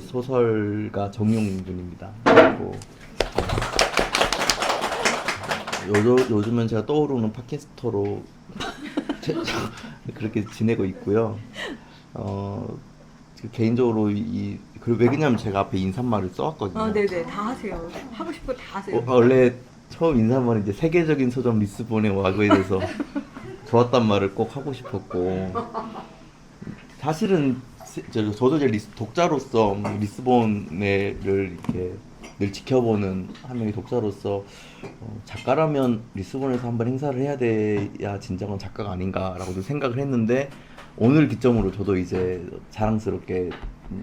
소설가 정용군입니다. 그리고 요즘은 제가 떠오르는 팟캐스터로 그렇게 지내고 있고요. 개인적으로 왜냐면 제가 앞에 인사말을 써왔거든요. 아, 네네, 다 하세요. 하고 싶은 거 다 하세요. 원래 처음 인사말은 이제 세계적인 서점 리스본의 와그에 대해서 좋았단 말을 꼭 하고 싶었고, 사실은 저도 이제 독자로서 리스본을 이렇게 늘 지켜보는 한 명의 독자로서 작가라면 리스본에서 한번 행사를 해야 돼야 진정한 작가가 아닌가라고 좀 생각을 했는데, 오늘 기점으로 저도 이제 자랑스럽게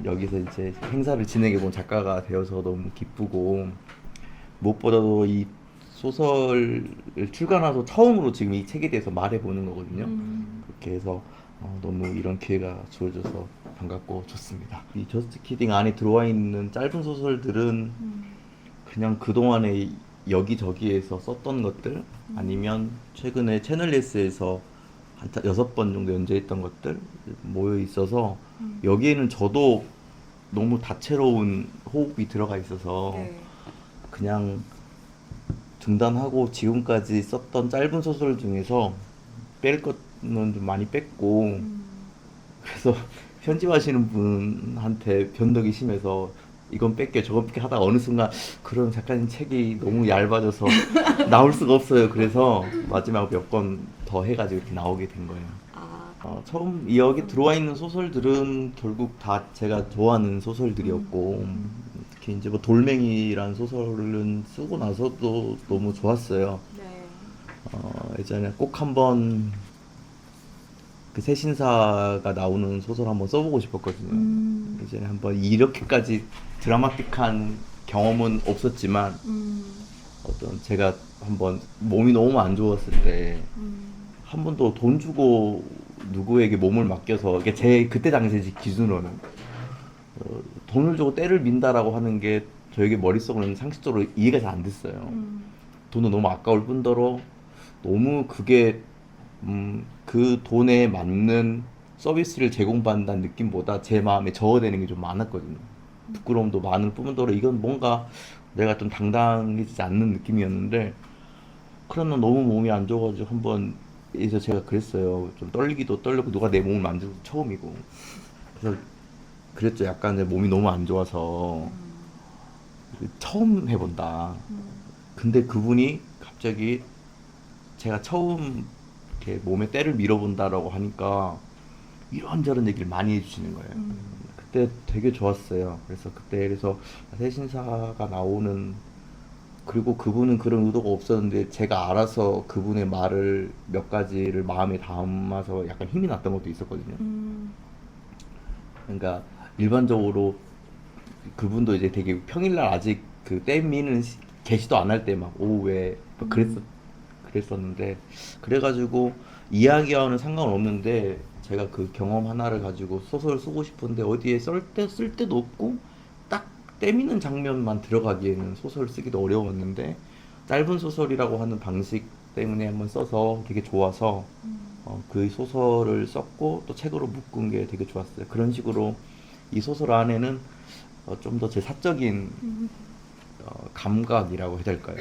여기서 이제 행사를 진행해 본 작가가 되어서 너무 기쁘고, 무엇보다도 이 소설을 출간하고 처음으로 지금 이 책에 대해서 말해보는 거거든요. 그렇게 해서 너무 이런 기회가 주어져서 반갑고 좋습니다. 이 저스트 키딩 안에 들어와 있는 짧은 소설들은 그냥 그동안에 여기저기에서 썼던 것들, 아니면 최근에 채널 S에서 한 6번 정도 연재했던 것들 모여 있어서, 여기에는 저도 너무 다채로운 호흡이 들어가 있어서 네. 그냥 중단하고 지금까지 썼던 짧은 소설 중에서 뺄 거는 좀 많이 뺐고, 그래서 편집하시는 분한테 변덕이 심해서 이건 뺄게 저건 뺄게 하다가 어느 순간 그런 작가님 책이 너무 얇아져서 나올 수가 없어요. 그래서 마지막 몇 권 더 해가지고 이렇게 나오게 된 거예요. 처음 여기 들어와 있는 소설들은 결국 다 제가 좋아하는 소설들이었고, 특히 이제 뭐 돌멩이란 소설은 쓰고 나서도 너무 좋았어요. 네. 예전에 꼭 한번 그 새신사가 나오는 소설 한번 써보고 싶었거든요. 예전에 한번 이렇게까지 드라마틱한 경험은 없었지만, 어떤 제가 한번 몸이 너무 안 좋았을 때 한 번도 돈 주고 누구에게 몸을 맡겨서, 이게 제 그때 당시 기준으로는 돈을 주고 때를 민다라고 하는 게 저에게 머릿속으로는 상식적으로 이해가 잘 안 됐어요. 돈은 너무 아까울 뿐더러 너무 그게 그 돈에 맞는 서비스를 제공받는다는 느낌보다 제 마음에 저어되는 게 좀 많았거든요. 부끄러움도 많을 뿐더러 이건 뭔가 내가 좀 당당해지지 않는 느낌이었는데, 그러나 너무 몸이 안 좋아가지고 한번, 그래서 제가 그랬어요. 좀 떨리기도 떨리고, 누가 내 몸을 만져도 처음이고. 그래서 그랬죠. 약간 내 몸이 너무 안 좋아서 처음 해본다. 근데 그분이 갑자기 제가 처음 이렇게 몸에 때를 밀어본다라고 하니까 이런저런 얘기를 많이 해주시는 거예요. 그때 되게 좋았어요. 그래서 새신사가 나오는, 그리고 그분은 그런 의도가 없었는데 제가 알아서 그분의 말을 몇 가지를 마음에 담아서 약간 힘이 났던 것도 있었거든요. 그러니까 일반적으로 그분도 이제 되게 평일날 아직 그 땜미는 게시도 안 할 때 막 오후에 막 그랬었는데, 그래가지고 이야기와는 상관없는데 제가 그 경험 하나를 가지고 소설을 쓰고 싶은데 어디에 쓸 데도 없고 딱 때미는 장면만 들어가기에는 소설을 쓰기도 어려웠는데, 짧은 소설이라고 하는 방식 때문에 한번 써서 되게 좋아서 그 소설을 썼고 또 책으로 묶은 게 되게 좋았어요. 그런 식으로 이 소설 안에는 좀 더 제 사적인 감각이라고 해야 될까요?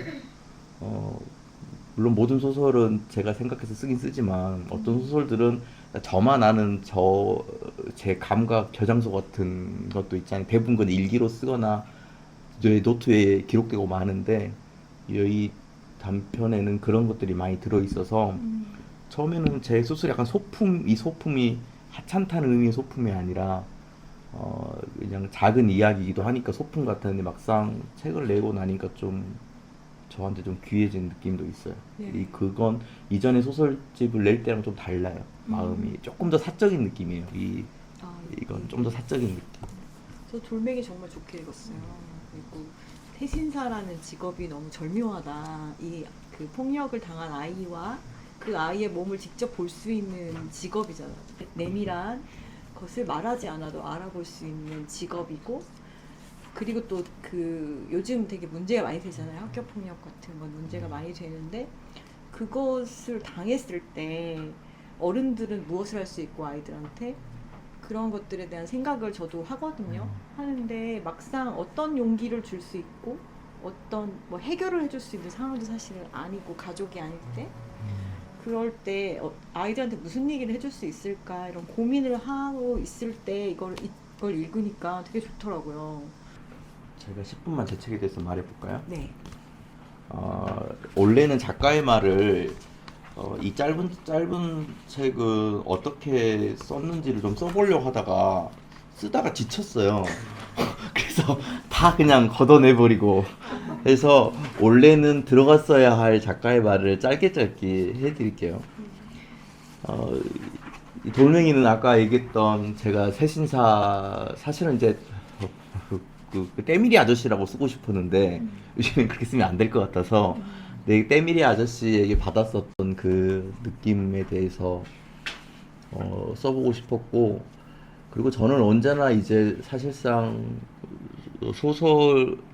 물론 모든 소설은 제가 생각해서 쓰긴 쓰지만, 어떤 소설들은 저만 아는 제 감각 저장소 같은 것도 있잖아요. 대부분 건 일기로 쓰거나 내 노트에 기록되고 마는데, 이 단편에는 그런 것들이 많이 들어있어서 처음에는 제 소설이 약간 이 소품이 하찮다는 의미의 소품이 아니라 그냥 작은 이야기이기도 하니까 소품 같았는데, 막상 책을 내고 나니까 좀 저한테 좀 귀해진 느낌도 있어요. 네. 그건 이전에 소설집을 낼 때랑 좀 달라요. 마음이 조금 더 사적인 느낌이에요. 이건 좀 더 사적인 느낌. 저 돌멩이 정말 좋게 읽었어요. 그리고 새신사라는 직업이 너무 절묘하다. 그 폭력을 당한 아이와 그 아이의 몸을 직접 볼 수 있는 직업이잖아요. 내밀한 것을 말하지 않아도 알아볼 수 있는 직업이고, 그리고 또 그 요즘 되게 문제가 많이 되잖아요. 학교 폭력 같은 건 문제가 많이 되는데, 그것을 당했을 때 어른들은 무엇을 할 수 있고 아이들한테 그런 것들에 대한 생각을 저도 하거든요. 하는데 막상 어떤 용기를 줄 수 있고 어떤 뭐 해결을 해줄 수 있는 상황도 사실 아니고 가족이 아닐 때 그럴 때 아이들한테 무슨 얘기를 해줄 수 있을까 이런 고민을 하고 있을 때 이걸 읽으니까 되게 좋더라고요. 제가 10분만 제 책에 대해서 말해볼까요? 네. 원래는 작가의 말을 이 짧은 책을 어떻게 썼는지를 좀 써보려고 하다가 쓰다가 지쳤어요. 그래서 다 그냥 걷어내버리고 해서 원래는 들어갔어야 할 작가의 말을 짧게 해드릴게요. 이 돌멩이는 아까 얘기했던 제가 새신사 사실은 이제 그 때밀이 아저씨라고 쓰고 싶었는데 요즘엔 그렇게 쓰면 안 될 것 같아서 내 때밀이 아저씨에게 받았었던 그 느낌에 대해서 써보고 싶었고, 그리고 저는 언제나 이제 사실상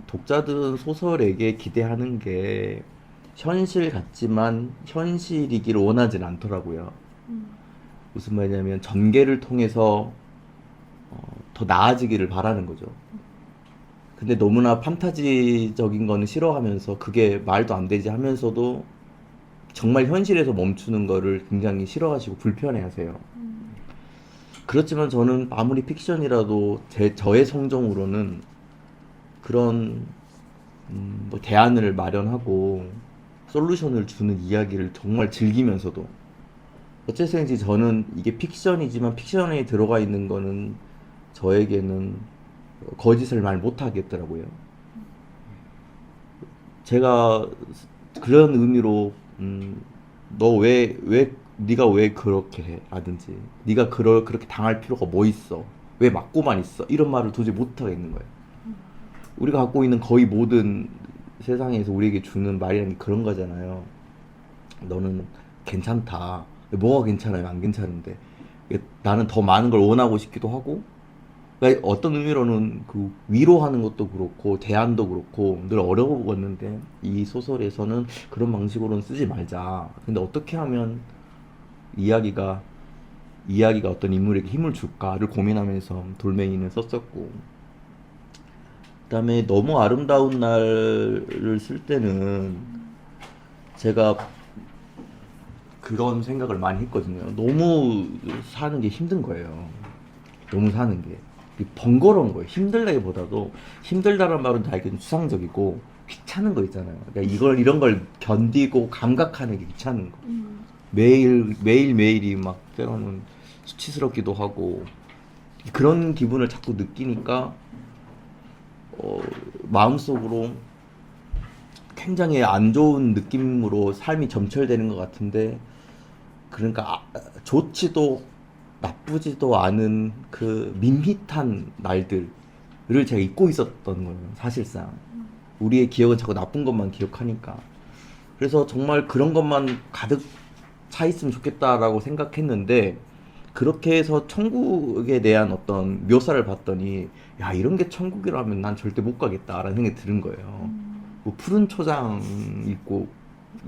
독자들은 소설에게 기대하는 게 현실 같지만 현실이기를 원하진 않더라고요. 무슨 말이냐면 전개를 통해서 더 나아지기를 바라는 거죠. 근데 너무나 판타지적인 거는 싫어하면서 그게 말도 안 되지 하면서도 정말 현실에서 멈추는 거를 굉장히 싫어하시고 불편해하세요. 그렇지만 저는 아무리 픽션이라도 저의 성정으로는 그런 뭐 대안을 마련하고 솔루션을 주는 이야기를 정말 즐기면서도, 어째서인지 저는 이게 픽션이지만 픽션에 들어가 있는 거는 저에게는 거짓을 말 못하겠더라고요. 제가 그런 의미로 네가 왜 그렇게 해? 라든지 네가 그렇게 당할 필요가 뭐 있어? 왜 맞고만 있어? 이런 말을 도저히 못하겠는 거예요. 우리가 갖고 있는 거의 모든 세상에서 우리에게 주는 말이라는 게 그런 거잖아요. 너는 괜찮다. 뭐가 괜찮아요? 안 괜찮은데. 나는 더 많은 걸 원하고 싶기도 하고, 그러니까 어떤 의미로는 그 위로하는 것도 그렇고 대안도 그렇고 늘 어려웠는데 이 소설에서는 그런 방식으로는 쓰지 말자. 근데 어떻게 하면 이야기가 어떤 인물에게 힘을 줄까를 고민하면서 돌멩이는 썼었고, 그다음에 너무 아름다운 날을 쓸 때는 제가 그런 생각을 많이 했거든요. 너무 사는 게 힘든 거예요. 너무 사는 게 번거로운 거예요. 힘들다기보다도, 힘들다는 말은 나에게는 추상적이고 귀찮은 거 있잖아요. 그러니까 이런 걸 견디고 감각하는 게 귀찮은 거. 매일이 막 때로는 수치스럽기도 하고 그런 기분을 자꾸 느끼니까 마음속으로 굉장히 안 좋은 느낌으로 삶이 점철되는 것 같은데, 그러니까 좋지도 나쁘지도 않은 그 밋밋한 날들을 제가 잊고 있었던 거예요. 사실상 우리의 기억은 자꾸 나쁜 것만 기억하니까. 그래서 정말 그런 것만 가득 차 있으면 좋겠다라고 생각했는데, 그렇게 해서 천국에 대한 어떤 묘사를 봤더니 야, 이런 게 천국이라면 난 절대 못 가겠다라는 생각이 드는 거예요. 뭐 푸른 초장 있고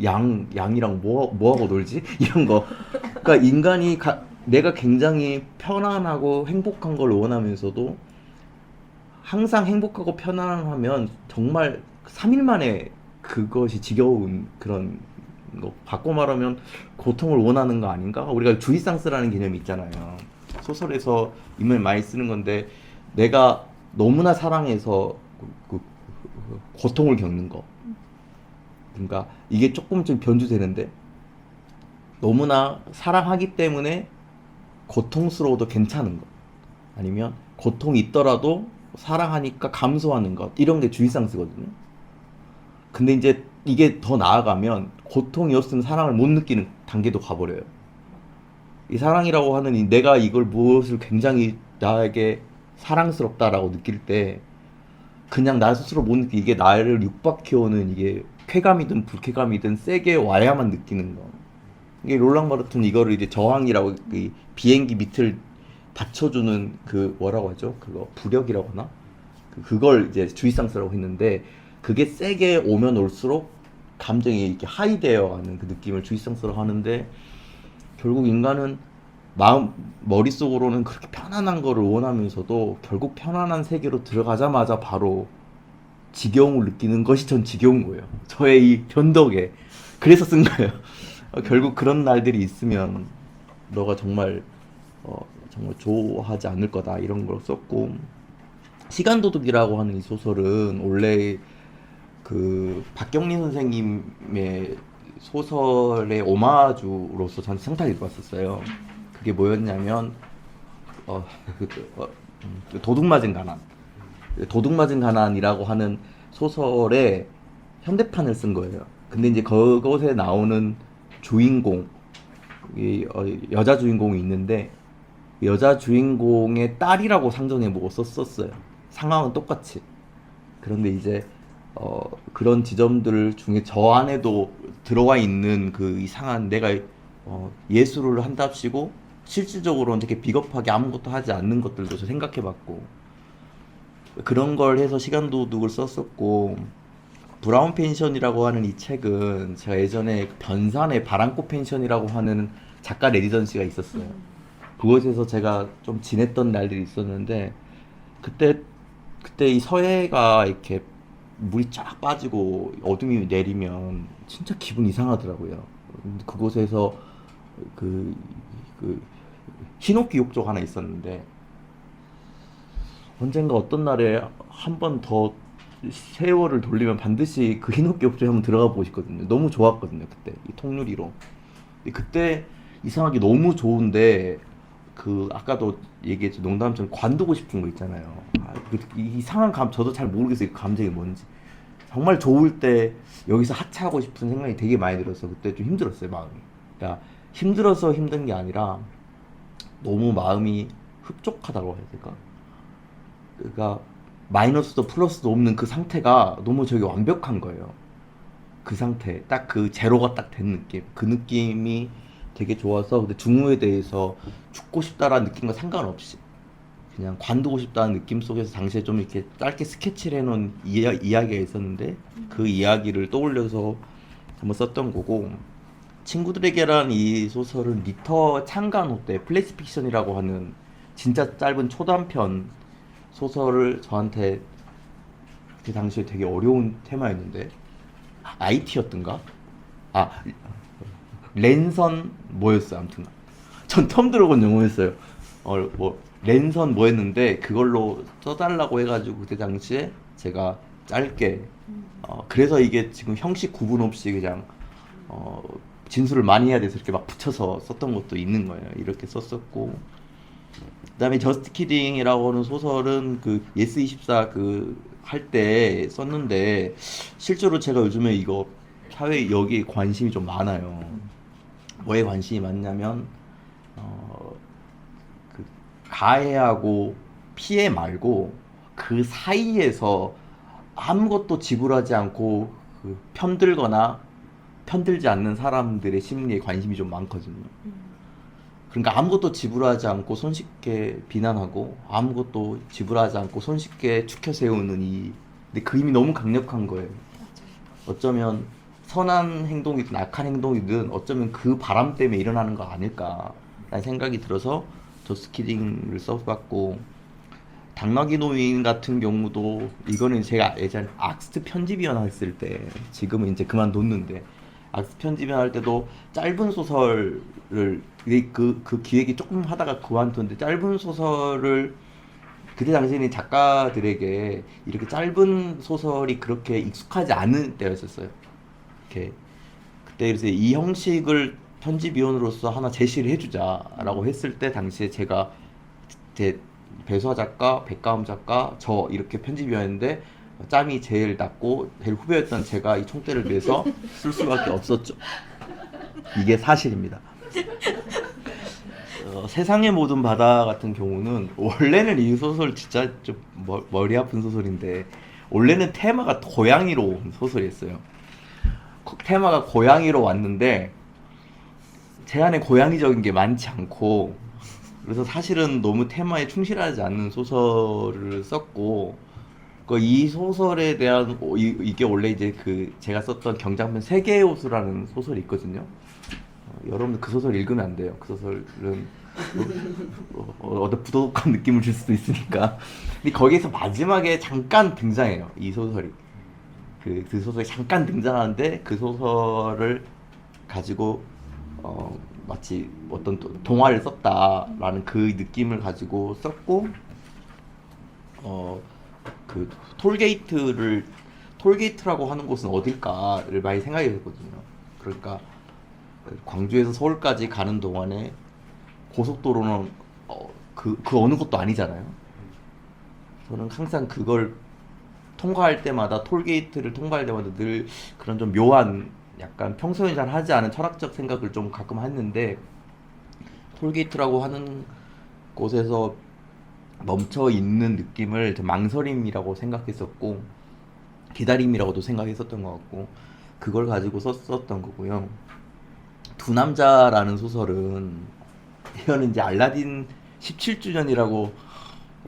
양이랑 뭐하고 놀지? 이런 거. 그러니까 인간이 내가 굉장히 편안하고 행복한 걸 원하면서도 항상 행복하고 편안하면 정말 3일 만에 그것이 지겨운 그런 거. 바꿔 말하면 고통을 원하는 거 아닌가? 우리가 주의상스라는 개념이 있잖아요. 소설에서 인물 많이 쓰는 건데, 내가 너무나 사랑해서 고통을 겪는 거. 그러니까 이게 조금 좀 변주되는데, 너무나 사랑하기 때문에 고통스러워도 괜찮은 것, 아니면 고통이 있더라도 사랑하니까 감수하는 것, 이런 게 주의상스거든요. 근데 이제 이게 더 나아가면 고통이 없으면 사랑을 못 느끼는 단계도 가버려요. 이 사랑이라고 하는 내가 이걸 무엇을 굉장히 나에게 사랑스럽다라고 느낄 때 그냥 나 스스로 못 느끼, 이게 나를 육박해오는, 이게 쾌감이든 불쾌감이든 세게 와야만 느끼는 거. 이게 롤랑 바르트는 이거를 이제 저항이라고, 그 비행기 밑을 받쳐주는 그 뭐라고 하죠? 그거 부력이라고 하나? 그걸 이제 주의상스라고 했는데, 그게 세게 오면 올수록 감정이 이렇게 하이되어 가는 그 느낌을 주의성스러워 하는데, 결국 인간은 머릿속으로는 그렇게 편안한 거를 원하면서도 결국 편안한 세계로 들어가자마자 바로 지겨움을 느끼는 것이 전 지겨운 거예요. 저의 이 변덕에. 그래서 쓴 거예요. 결국 그런 날들이 있으면 너가 정말 정말 좋아하지 않을 거다 이런 걸 썼고, 시간도둑이라고 하는 이 소설은 원래 그 박경린 선생님의 소설의 오마주로서 전 생각이 들었었어요. 그게 뭐였냐면 그, 도둑 맞은 가난, 도둑 맞은 가난이라고 하는 소설의 현대판을 쓴 거예요. 근데 이제 그것에 나오는 주인공, 여자 주인공이 있는데 여자 주인공의 딸이라고 상정해보고 썼었어요. 상황은 똑같이. 그런데 이제 그런 지점들 중에 저 안에도 들어와 있는 그 이상한, 내가 예술을 한답시고 실질적으로는 되게 비겁하게 아무것도 하지 않는 것들도 저 생각해봤고, 그런 걸 해서 시간도둑을 썼었고, 브라운 펜션이라고 하는 이 책은 제가 예전에 변산의 바람꽃 펜션이라고 하는 작가 레지던시가 있었어요. 그곳에서 제가 좀 지냈던 날들이 있었는데, 그때 이 서해가 이렇게 물이 쫙 빠지고 어둠이 내리면 진짜 기분 이상하더라고요. 그곳에서 그 히노키 욕조가 하나 있었는데, 언젠가 어떤 날에 한 번 더 세월을 돌리면 반드시 그 히노키 욕조에 한번 들어가 보고 싶거든요. 너무 좋았거든요, 그때. 이 통유리로. 근데 그때 이상하게 너무 좋은데, 아까도 얘기했죠. 농담처럼 관두고 싶은 거 있잖아요. 이 이상한 저도 잘 모르겠어요. 그 감정이 뭔지. 정말 좋을 때 여기서 하차하고 싶은 생각이 되게 많이 들어서 그때 좀 힘들었어요, 마음이. 그러니까 힘들어서 힘든 게 아니라 너무 마음이 흡족하다고 해야 될까? 그러니까 마이너스도 플러스도 없는 그 상태가 너무 저게 완벽한 거예요. 그 상태, 딱 그 제로가 딱 된 느낌, 그 느낌이 되게 좋아서, 근데 중후에 대해서 죽고 싶다라는 느낌과 상관없이 그냥 관두고 싶다는 느낌 속에서 당시에 좀 이렇게 짧게 스케치를 해놓은 이야기가 있었는데, 그 이야기를 떠올려서 한번 썼던 거고, 친구들에게란 이 소설은 리터 창간호 때 플래시 픽션이라고 하는 진짜 짧은 초단편 소설을 저한테 그 당시에 되게 어려운 테마였는데, IT였던가? 랜선 뭐였어요, 아무튼. 전 처음 들어본 용어였어요. 랜선 뭐였는데 그걸로 써달라고 해가지고 그때 당시에 제가 짧게, 그래서 이게 지금 형식 구분 없이 그냥 진술을 많이 해야 돼서 이렇게 막 붙여서 썼던 것도 있는 거예요. 이렇게 썼었고, 그다음에 저스트 키딩이라고 하는 소설은 그 예스24 할 때 썼는데, 실제로 제가 요즘에 이거 사회 여기에 관심이 좀 많아요. 뭐에 관심이 많냐면 그 가해하고 피해 말고 그 사이에서 아무것도 지불하지 않고 편들거나 편들지 않는 사람들의 심리에 관심이 좀 많거든요. 그러니까 아무것도 지불하지 않고 손쉽게 비난하고 아무것도 지불하지 않고 손쉽게 추켜 세우는 근데 그 힘이 너무 강력한 거예요. 어쩌면 선한 행동이든 악한 행동이든 어쩌면 그 바람 때문에 일어나는 거 아닐까라는 생각이 들어서 저스키딩을 써봤고, 당나귀 노인 같은 경우도, 이거는 제가 예전에 악스트 편집위원 했을 때, 지금은 이제 그만뒀는데, 악스트 편집위원 할 때도 짧은 소설을 그 기획이 조금 하다가 그만뒀는데, 짧은 소설을 그때 당시에는 작가들에게 이렇게 짧은 소설이 그렇게 익숙하지 않은 때였었어요. 이렇게 그때 그래서 이 형식을 편집위원으로서 하나 제시를 해주자라고 했을 때, 당시에 제가 제 배수아 작가, 백가음 작가, 저 이렇게 편집위원인데 짬이 제일 낮고 제일 후배였던 제가 이 총대를 내서 쓸 수밖에 없었죠. 이게 사실입니다. 세상의 모든 바다 같은 경우는 원래는 이 소설 진짜 좀 머리 아픈 소설인데, 원래는 테마가 고양이로 온 소설이었어요. 테마가 고양이로 왔는데 제 안에 고양이적인 게 많지 않고, 그래서 사실은 너무 테마에 충실하지 않는 소설을 썼고, 이 소설에 대한 이게 원래 이제 제가 썼던 경장편 세계의 호수라는 소설이 있거든요. 여러분들 그 소설 읽으면 안 돼요. 그 소설은 어떤 부도덕한 느낌을 줄 수도 있으니까. 근데 거기에서 마지막에 잠깐 등장해요. 이 소설이. 그 소설이 잠깐 등장하는데 그 소설을 가지고 마치 어떤 동화를 썼다라는 그 느낌을 가지고 썼고 그 톨게이트라고 하는 곳은 어딜까를 많이 생각이 들거든요. 그러니까 광주에서 서울까지 가는 동안에 고속도로는 그 어느 곳도 아니잖아요. 저는 항상 그걸 통과할 때마다 톨게이트를 통과할 때마다 늘 그런 좀 묘한 약간 평소에 잘 하지 않은 철학적 생각을 좀 가끔 했는데 톨게이트라고 하는 곳에서 멈춰 있는 느낌을 좀 망설임이라고 생각했었고 기다림이라고도 생각했었던 것 같고 그걸 가지고 썼었던 거고요. 두 남자라는 소설은 이거는 이제 알라딘 17주년이라고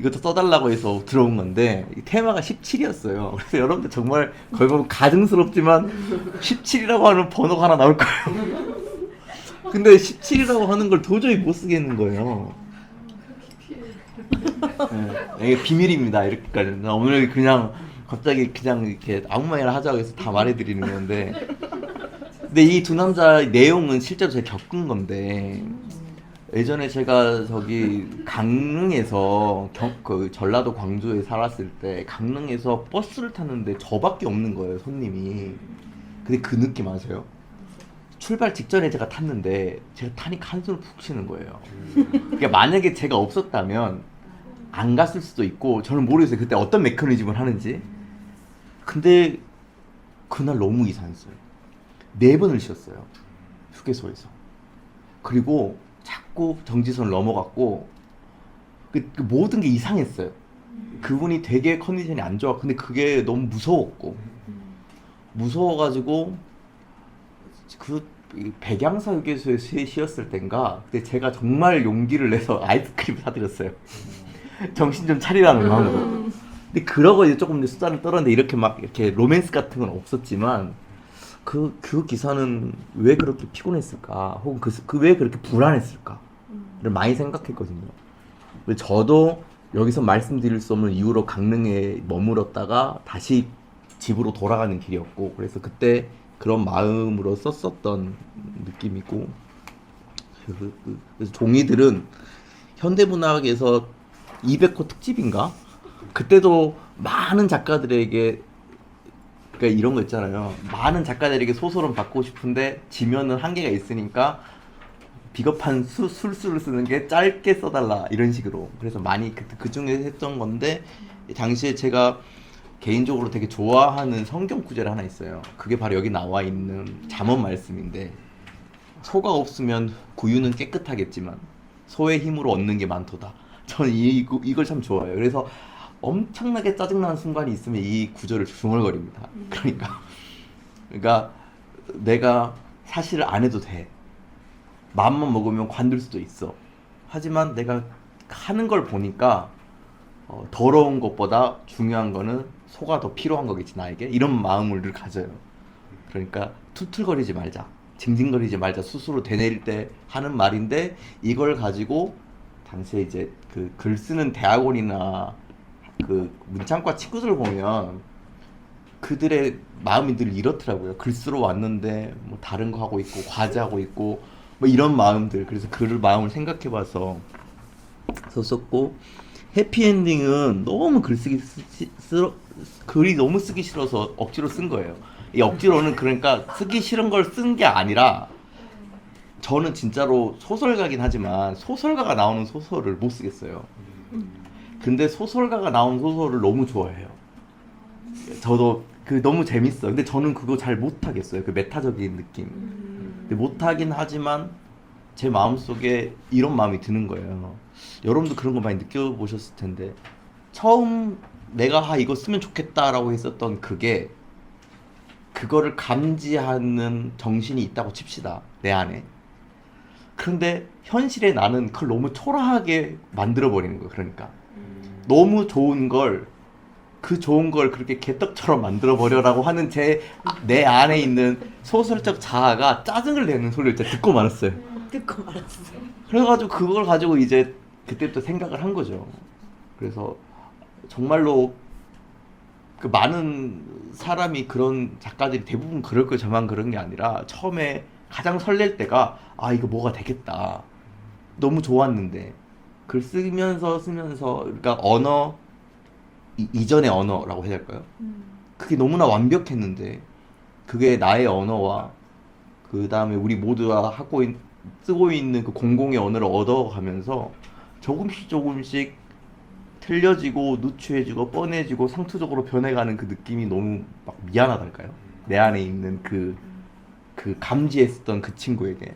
이것도 써달라고 해서 들어온 건데 테마가 17이었어요. 그래서 여러분들 정말 거기 보면 가증스럽지만 17이라고 하는 번호가 하나 나올 거예요. 근데 17이라고 하는 걸 도저히 못 쓰겠는 거예요. 네, 이게 비밀입니다. 이렇게까지. 나 오늘 그냥 갑자기 그냥 이렇게 아무 말이나 하자고 해서 다 말해드리는 건데 근데 이 두 남자 내용은 실제로 제가 겪은 건데 예전에 제가 저기 강릉에서 그 전라도 광주에 살았을 때 강릉에서 버스를 탔는데 저밖에 없는 거예요, 손님이. 근데 그 느낌 아세요? 출발 직전에 제가 탔는데 제가 타니까 한숨을 푹 쉬는 거예요. 그러니까 만약에 제가 없었다면 안 갔을 수도 있고 저는 모르겠어요. 그때 어떤 메커니즘을 하는지. 근데 그날 너무 이상했어요. 4번을 쉬었어요. 휴게소에서. 그리고 자꾸 정지선을 넘어갔고 그 모든 게 이상했어요. 그분이 되게 컨디션이 안 좋아. 근데 그게 너무 무서웠고 무서워가지고 그 백양사 휴게소에 쉬었을 땐가 근데 제가 정말 용기를 내서 아이스크림 사드렸어요. 정신 좀 차리라는 마음으로. 근데 그러고 이제 조금 수다를 떨었는데 이렇게 막 이렇게 로맨스 같은 건 없었지만 그 기사는 왜 그렇게 피곤했을까? 혹은 왜 그렇게 불안했을까? 를 많이 생각했거든요. 저도 여기서 말씀드릴 수 없는 이유로 강릉에 머물렀다가 다시 집으로 돌아가는 길이었고 그래서 그때 그런 마음으로 썼었던 느낌이고 그래서 종이들은 현대문학에서 200호 특집인가? 그때도 많은 작가들에게 그러니까 이런 거 있잖아요. 많은 작가들에게 소설은 받고 싶은데 지면은 한계가 있으니까 비겁한 술수를 쓰는 게 짧게 써달라 이런 식으로. 그래서 많이 그 중에 했던 건데 당시에 제가 개인적으로 되게 좋아하는 성경 구절이 하나 있어요. 그게 바로 여기 나와 있는 잠언 말씀인데 소가 없으면 구유는 깨끗하겠지만 소의 힘으로 얻는 게 많도다. 저는 이걸 참 좋아해요. 그래서 엄청나게 짜증나는 순간이 있으면 이 구절을 중얼거립니다. 그러니까 내가 사실을 안 해도 돼. 마음만 먹으면 관둘 수도 있어. 하지만 내가 하는 걸 보니까 더러운 것보다 중요한 거는 소가 더 필요한 거겠지 나에게. 이런 마음을 늘 가져요. 그러니까 툴툴거리지 말자. 징징거리지 말자. 스스로 되뇌릴 때 하는 말인데 이걸 가지고 당시에 이제 그 글 쓰는 대학원이나 그 문창과 친구들 보면 그들의 마음이 늘 이렇더라고요. 글 쓰러 왔는데 뭐 다른 거 하고 있고 과제하고 있고 뭐 이런 마음들. 그래서 그 마음을 생각해봐서 썼었고 해피엔딩은 너무 글이 너무 쓰기 싫어서 억지로 쓴 거예요. 이 억지로는 그러니까 쓰기 싫은 걸 쓴 게 아니라 저는 진짜로 소설가긴 하지만 소설가가 나오는 소설을 못 쓰겠어요. 근데 소설가가 나온 소설을 너무 좋아해요. 저도 너무 재밌어. 근데 저는 그거 잘 못하겠어요. 그 메타적인 느낌. 근데 못하긴 하지만 제 마음속에 이런 마음이 드는 거예요. 여러분도 그런 거 많이 느껴보셨을 텐데 처음 내가 이거 쓰면 좋겠다라고 했었던 그거를 감지하는 정신이 있다고 칩시다. 내 안에. 그런데 현실에 나는 그걸 너무 초라하게 만들어버리는 거예요. 그러니까 너무 좋은 걸 그 좋은 걸 그렇게 개떡처럼 만들어 버려라고 하는 내 안에 있는 소설적 자아가 짜증을 내는 소리를 진짜 듣고 말았어요. 듣고 말았어요. 그래가지고 그걸 가지고 이제 그때부터 생각을 한 거죠. 그래서 정말로 그 많은 사람이 그런 작가들이 대부분 그럴 거 저만 그런 게 아니라 처음에 가장 설렐 때가 아 이거 뭐가 되겠다. 너무 좋았는데 글 쓰면서 그러니까 언어 이전의 언어라고 해야 될까요? 그게 너무나 완벽했는데 그게 나의 언어와 그 다음에 우리 모두가 쓰고 있는 그 공공의 언어를 얻어가면서 조금씩 틀려지고 누추해지고 뻔해지고 상투적으로 변해가는 그 느낌이 너무 막 미안하달까요? 내 안에 있는 그 감지했었던 그 친구에게.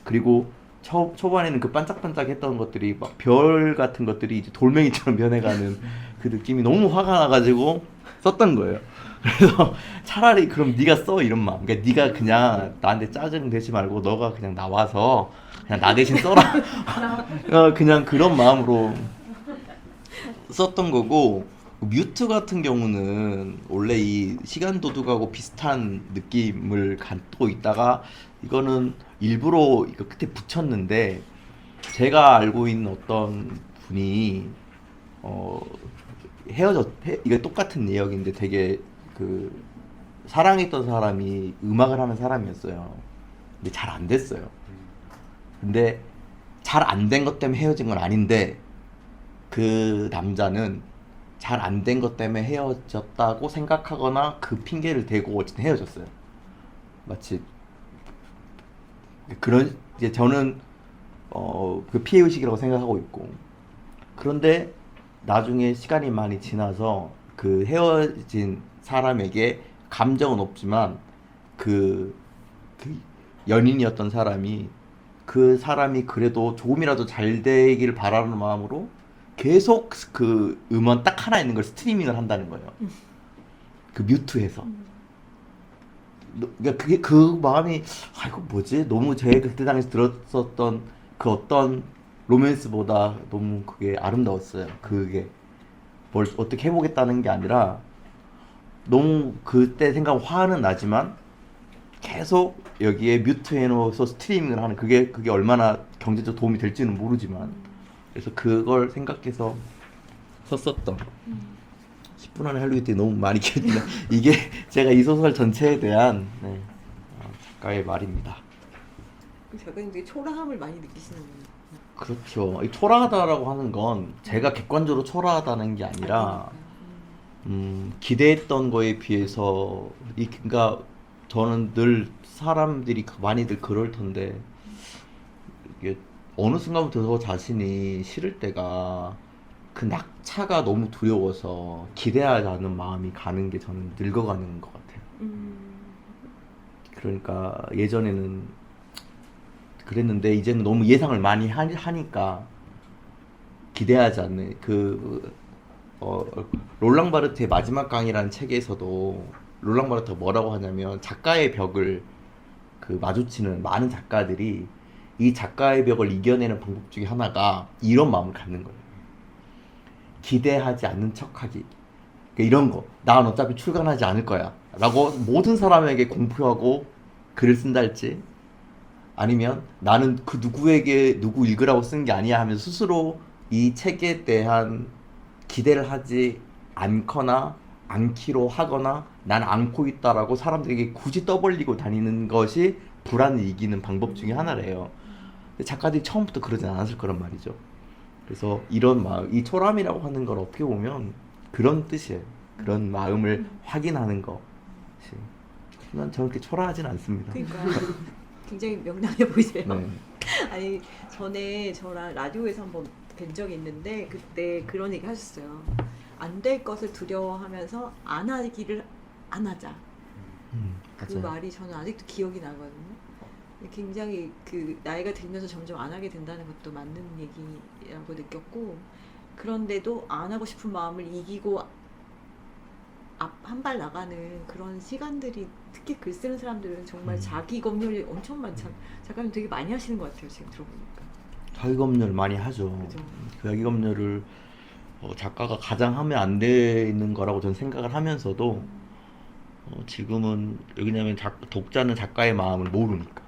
그리고 초반에는 그 반짝반짝했던 것들이 막 별 같은 것들이 이제 돌멩이처럼 변해가는 그 느낌이 너무 화가 나가지고 썼던 거예요. 그래서 차라리 그럼 네가 써 이런 마음. 그러니까 네가 그냥 나한테 짜증 내지 말고 너가 그냥 나와서 그냥 나 대신 써라. 그냥 그런 마음으로 썼던 거고 뮤트 같은 경우는 원래 이 시간 도둑하고 비슷한 느낌을 갖고 있다가 이거는 일부러 이거 끝에 붙였는데 제가 알고 있는 어떤 분이 이게 똑같은 내역인데 되게 그 사랑했던 사람이 음악을 하는 사람이었어요. 근데 잘 안 됐어요. 근데 잘 안 된 것 때문에 헤어진 건 아닌데 그 남자는 잘 안 된 것 때문에 헤어졌다고 생각하거나 그 핑계를 대고 어쨌든 헤어졌어요. 마치 그런 이제 저는 그 피해 의식이라고 생각하고 있고 그런데 나중에 시간이 많이 지나서 그 헤어진 사람에게 감정은 없지만 그 연인이었던 사람이 그 사람이 그래도 조금이라도 잘 되길 바라는 마음으로 계속 그 음원 딱 하나 있는 걸 스트리밍을 한다는 거예요. 그 뮤트에서. 그러니까 그게 그 마음이 아 이거 뭐지? 너무 제가 그때 당시 들었었던 그 어떤 로맨스보다 너무 그게 아름다웠어요. 그게 뭘 어떻게 해보겠다는 게 아니라 너무 그때 생각 화는 나지만 계속 여기에 뮤트 해놓아서 스트리밍을 하는 그게 얼마나 경제적 도움이 될지는 모르지만 그래서 그걸 생각해서 썼었던 10분 안에 할리우드에 너무 많이 길었는데 이게 제가 이 소설 전체에 대한 작가의 말입니다. 작가님 되게 초라함을 많이 느끼시는 그렇죠. 이 초라하다라고 하는 건 제가 객관적으로 초라하다는 게 아니라 기대했던 거에 비해서 그러니까 저는 늘 사람들이 많이들 그럴 텐데 이게 어느 순간부터 저 자신이 싫을 때가 그 낙차가 너무 두려워서 기대하지 않는 마음이 가는 게 저는 늙어가는 것 같아요. 그러니까 예전에는 그랬는데 이제는 너무 예상을 많이 하니까 기대하지 않는 롤랑 바르트의 마지막 강이라는 책에서도 롤랑 바르트가 뭐라고 하냐면 작가의 벽을 마주치는 많은 작가들이 이 작가의 벽을 이겨내는 방법 중에 하나가 이런 마음을 갖는 거예요. 기대하지 않는 척하기. 그러니까 이런 거. 난 어차피 출간하지 않을 거야. 라고 모든 사람에게 공표하고 글을 쓴다 할지 아니면 나는 그 누구에게 누구 읽으라고 쓴 게 아니야 하면서 스스로 이 책에 대한 기대를 하지 않거나 않기로 하거나 난 않고 있다라고 사람들에게 굳이 떠벌리고 다니는 것이 불안을 이기는 방법 중에 하나래요. 근데 작가들이 처음부터 그러진 않았을 거란 말이죠. 그래서 이런 마음, 이 초람이라고 하는 걸 어떻게 보면 그런 뜻이에요. 그런 마음을 확인하는 것이. 하지만 저는 그렇게 초라하진 않습니다. 그러니까 굉장히 명랑해 보이세요. 네. 아니 전에 저랑 라디오에서 한번 뵌 적이 있는데 그때 그런 얘기 하셨어요. 안 될 것을 두려워하면서 안 하기를 안 하자. 그 맞아요. 말이 저는 아직도 기억이 나거든요. 굉장히 나이가 들면서 점점 안 하게 된다는 것도 맞는 얘기라고 느꼈고 그런데도 안 하고 싶은 마음을 이기고 한 발 나가는 그런 시간들이 특히 글 쓰는 사람들은 정말 자기 검열이 엄청 많잖아요. 작가님 되게 많이 하시는 것 같아요. 지금 들어보니까. 자기 검열 많이 하죠. 그죠. 그 자기 검열을 작가가 가장 하면 안 되는 거라고 저는 생각을 하면서도 지금은 왜냐면 독자는 작가의 마음을 모르니까.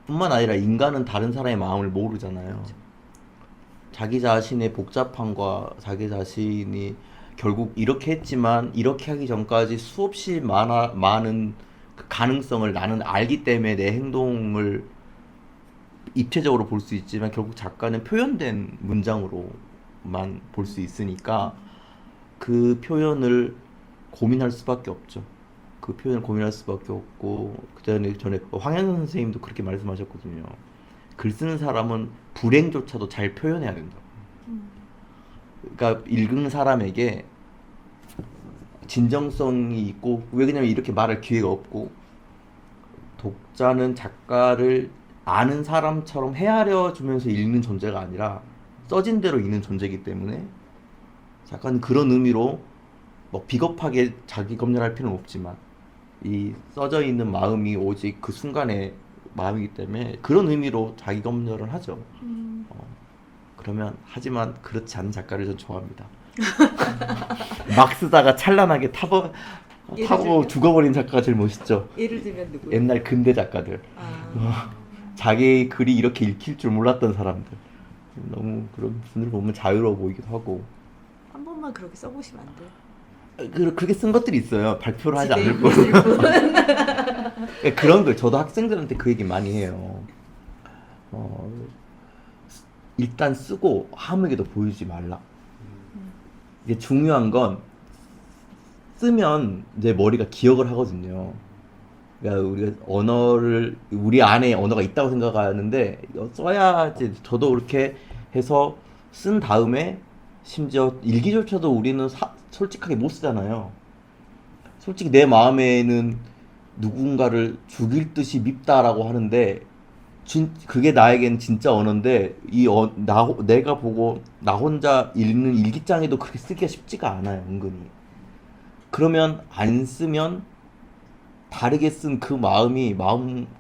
뿐만 아니라 인간은 다른 사람의 마음을 모르잖아요. 자기 자신의 복잡함과 자기 자신이 결국 이렇게 했지만 이렇게 하기 전까지 수없이 많은 그 가능성을 나는 알기 때문에 내 행동을 입체적으로 볼 수 있지만 결국 작가는 표현된 문장으로만 볼 수 있으니까 그 표현을 고민할 수밖에 없죠. 그 표현을 고민할 수밖에 없고 그전에 황현선 선생님도 그렇게 말씀하셨거든요. 글 쓰는 사람은 불행조차도 잘 표현해야 된다고. 그러니까 읽는 사람에게 진정성이 있고 왜냐면 이렇게 말할 기회가 없고 독자는 작가를 아는 사람처럼 헤아려 주면서 읽는 존재가 아니라 써진 대로 읽는 존재이기 때문에 작가는 그런 의미로 뭐 비겁하게 자기 검열할 필요는 없지만 이 써져 있는 마음이 오직 그 순간의 마음이기 때문에 그런 의미로 자기 검열을 하죠. 그러면 하지만 그렇지 않은 작가를 전 좋아합니다. 막 쓰다가 찬란하게 타고 들면? 죽어버린 작가가 제일 멋있죠. 예를 들면 누구? 옛날 근대 작가들. 자기 글이 이렇게 읽힐 줄 몰랐던 사람들. 너무 그런 분들 보면 자유로워 보이기도 하고. 한 번만 그렇게 써보시면 안 돼요? 그렇게 쓴 것들이 있어요. 발표를 하지 지대에 않을 뿐. 있을 뿐. 그런 걸 저도 학생들한테 그 얘기 많이 해요. 일단 쓰고 아무에게도 보이지 말라. 이게 중요한 건 쓰면 내 머리가 기억을 하거든요. 그러니까 우리가 우리 안에 언어가 있다고 생각하는데 써야지. 저도 그렇게 해서 쓴 다음에 심지어 일기조차도 우리는 솔직하게 못 쓰잖아요. 솔직히 내 마음에는 누군가를 죽일 듯이 밉다라고 하는데 그게 나에겐 진짜 언어인데 내가 보고 나 혼자 읽는 일기장에도 그렇게 쓰기가 쉽지가 않아요, 은근히. 그러면 안 쓰면 다르게 쓴 그 마음이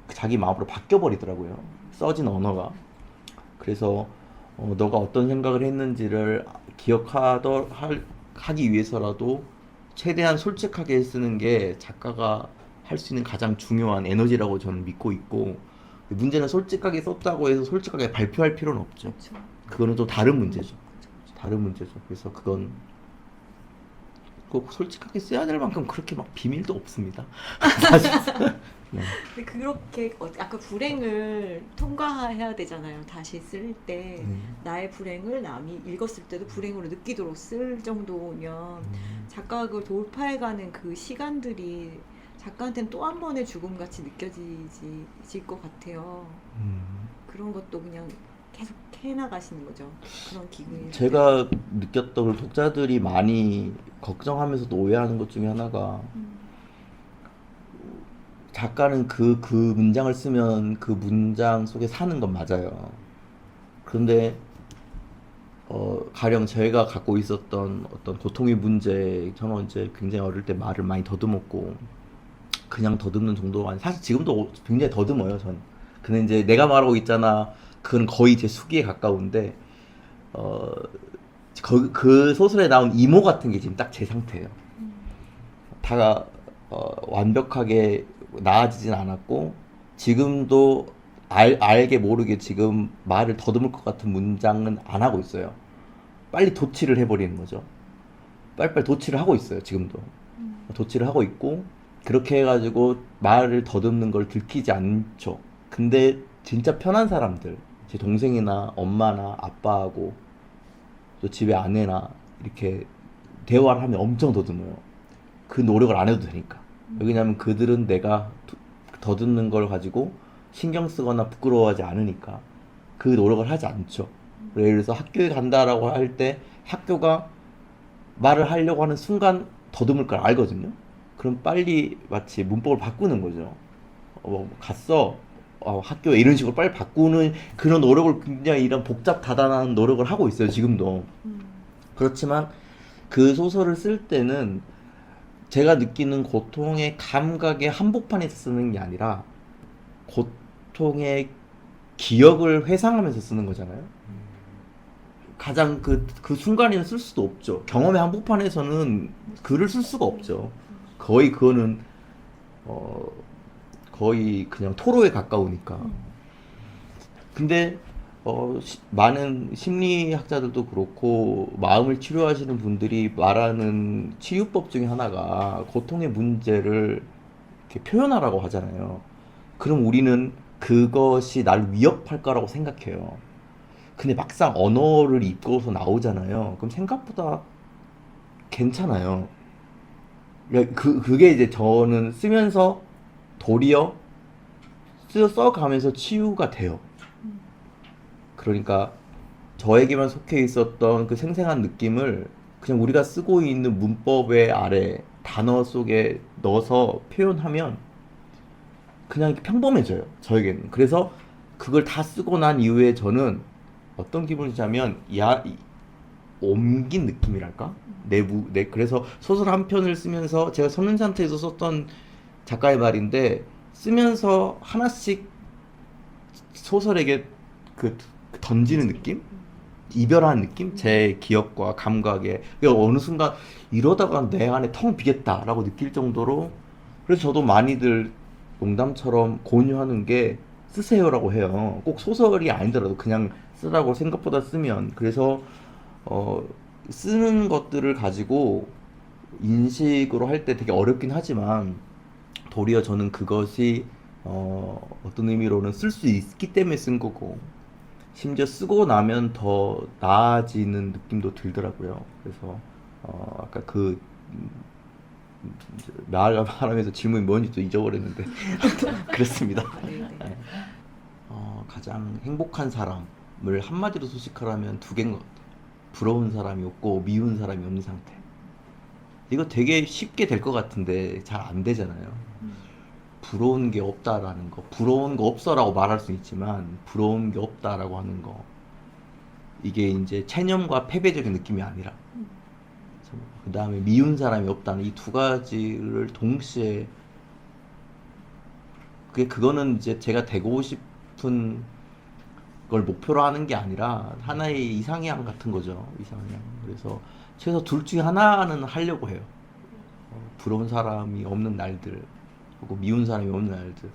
자기 마음으로 바뀌어 버리더라고요. 써진 언어가. 그래서 너가 어떤 생각을 했는지를 하기 위해서라도 최대한 솔직하게 쓰는 게 작가가 할 수 있는 가장 중요한 에너지라고 저는 믿고 있고, 문제는 솔직하게 썼다고 해서 솔직하게 발표할 필요는 없죠. 그쵸. 그거는 또 다른 문제죠. 다른 문제죠. 그래서 그건 꼭 솔직하게 써야 될 만큼 그렇게 막 비밀도 없습니다. 사실. 네. 근데 그렇게 아까 불행을 통과해야 되잖아요. 다시 쓸 때 나의 불행을 남이 읽었을 때도 불행으로 느끼도록 쓸 정도면 작가가 그걸 돌파해가는 그 시간들이 작가한테는 또 한 번의 죽음같이 느껴질 것 같아요. 그런 것도 그냥 계속 해나가시는 거죠. 그런 기분이. 제가 느꼈던 걸 독자들이 많이 걱정하면서도 오해하는 것 중에 하나가 작가는 그 문장을 쓰면 그 문장 속에 사는 건 맞아요. 그런데 가령 제가 갖고 있었던 어떤 고통의 문제, 저는 이제 굉장히 어릴 때 말을 많이 더듬었고 그냥 더듬는 정도가 아니 사실 지금도 굉장히 더듬어요, 전. 근데 이제 내가 말하고 있잖아. 그건 거의 제 수기에 가까운데 그 소설에 나온 이모 같은 게 지금 딱 제 상태예요. 다가 완벽하게 나아지진 않았고 지금도 알게 모르게 지금 말을 더듬을 것 같은 문장은 안 하고 있어요. 빨리 도치를 해버리는 거죠. 빨리빨리 도치를 하고 있어요, 지금도. 도치를 하고 있고 그렇게 해가지고 말을 더듬는 걸 들키지 않죠. 근데 진짜 편한 사람들, 제 동생이나 엄마나 아빠하고 또 집에 아내나 이렇게 대화를 하면 엄청 더듬어요. 그 노력을 안 해도 되니까. 왜냐면 그들은 내가 더듬는 걸 가지고 신경 쓰거나 부끄러워하지 않으니까 그 노력을 하지 않죠. 예를 들어서 학교에 간다라고 할 때 학교가 말을 하려고 하는 순간 더듬을 걸 알거든요. 그럼 빨리 마치 문법을 바꾸는 거죠. 갔어. 학교에 이런 식으로 빨리 바꾸는 그런 노력을 굉장히 이런 복잡다단한 노력을 하고 있어요, 지금도. 그렇지만 그 소설을 쓸 때는 제가 느끼는 고통의 감각의 한복판에서 쓰는 게 아니라 고통의 기억을 회상하면서 쓰는 거잖아요. 가장 그 순간에는 쓸 수도 없죠. 경험의 한복판에서는 글을 쓸 수가 없죠. 거의 그거는 거의 그냥 토로에 가까우니까. 근데 많은 심리학자들도 그렇고 마음을 치료하시는 분들이 말하는 치유법 중에 하나가 고통의 문제를 이렇게 표현하라고 하잖아요. 그럼 우리는 그것이 날 위협할 거라고 생각해요. 근데 막상 언어를 입고서 나오잖아요. 그럼 생각보다 괜찮아요. 그러니까 그게 이제 저는 쓰면서 도리어 써가면서 치유가 돼요. 그러니까 저에게만 속해 있었던 그 생생한 느낌을 그냥 우리가 쓰고 있는 문법의 아래 단어 속에 넣어서 표현하면 그냥 평범해져요. 저에게는. 그래서 그걸 다 쓰고 난 이후에 저는 어떤 기분이냐면 옮긴 느낌이랄까? 그래서 소설 한 편을 쓰면서 제가 선문산태에서 썼던 작가의 말인데 쓰면서 하나씩 소설에게 던지는 느낌? 이별하는 느낌? 제 기억과 감각에 어느 순간 이러다가 내 안에 텅 비겠다라고 느낄 정도로 그래서 저도 많이들 농담처럼 권유하는 게 쓰세요라고 해요. 꼭 소설이 아니더라도 그냥 쓰라고 생각보다 쓰면 그래서 쓰는 것들을 가지고 인식으로 할 때 되게 어렵긴 하지만 도리어 저는 그것이 어떤 의미로는 쓸 수 있기 때문에 쓴 거고 심지어 쓰고 나면 더 나아지는 느낌도 들더라고요. 그래서 아까 말하면서 질문이 뭔지 또 잊어버렸는데 그렇습니다. 네. 가장 행복한 사람을 한마디로 소식하라면 두 개인 것 같아요. 부러운 사람이 없고 미운 사람이 없는 상태. 이거 되게 쉽게 될 것 같은데 잘 안 되잖아요. 부러운 게 없다라는 거, 부러운 거 없어라고 말할 수 있지만 부러운 게 없다라고 하는 거, 이게 이제 체념과 패배적인 느낌이 아니라 그 다음에 미운 사람이 없다는 이 두 가지를 동시에 그거는 이제 제가 되고 싶은 걸 목표로 하는 게 아니라 하나의 이상향 같은 거죠. 이상향. 그래서 최소 둘 중에 하나는 하려고 해요. 부러운 사람이 없는 날들 하고 미운 사람이 없는 날들.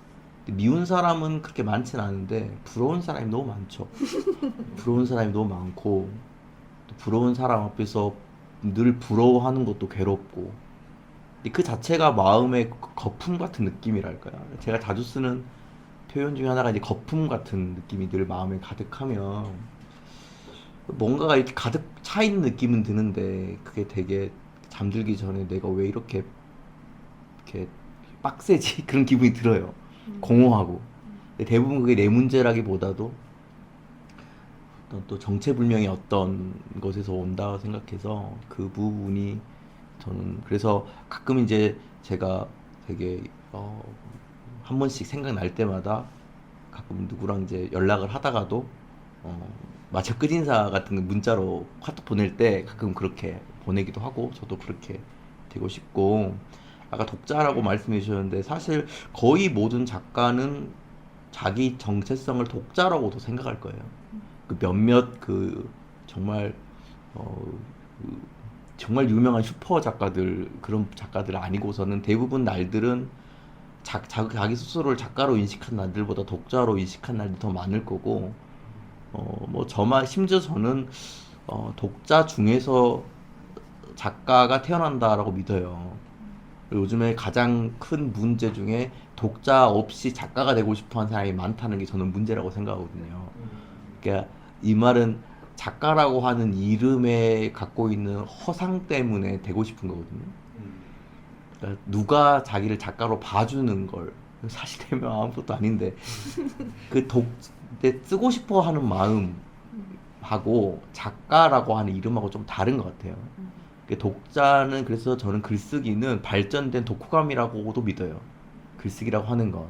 근데 미운 사람은 그렇게 많진 않은데 부러운 사람이 너무 많죠. 부러운 사람이 너무 많고 또 부러운 사람 앞에서 늘 부러워하는 것도 괴롭고 그 자체가 마음의 거품 같은 느낌이랄까요. 제가 자주 쓰는 표현 중에 하나가 이제 거품 같은 느낌이 늘 마음에 가득하면 뭔가가 이렇게 가득 차 있는 느낌은 드는데 그게 되게 잠들기 전에 내가 왜 이렇게 빡세지? 그런 기분이 들어요. 공허하고. 근데 대부분 그게 내 문제라기보다도 어떤 또 정체불명의 어떤 것에서 온다 생각해서 그 부분이 저는 그래서 가끔 이제 제가 되게 한 번씩 생각날 때마다 가끔 누구랑 이제 연락을 하다가도 마치 끝인사 같은 문자로 카톡 보낼 때 가끔 그렇게 보내기도 하고 저도 그렇게 되고 싶고 아까 독자라고 말씀해 주셨는데 사실 거의 모든 작가는 자기 정체성을 독자라고도 생각할 거예요. 그 몇몇 정말 정말 유명한 슈퍼 작가들 그런 작가들 아니고서는 대부분 날들은 자기 스스로를 작가로 인식한 날들보다 독자로 인식한 날이 더 많을 거고 뭐 심지어 저는 독자 중에서 작가가 태어난다라고 믿어요. 요즘에 가장 큰 문제 중에 독자 없이 작가가 되고 싶어 하는 사람이 많다는 게 저는 문제라고 생각하거든요. 그러니까 이 말은 작가라고 하는 이름에 갖고 있는 허상 때문에 되고 싶은 거거든요. 그러니까 누가 자기를 작가로 봐주는 걸 사실 되면 아무것도 아닌데 쓰고 싶어 하는 마음하고 작가라고 하는 이름하고 좀 다른 것 같아요. 독자는 그래서 저는 글쓰기는 발전된 독후감이라고도 믿어요. 글쓰기라고 하는 건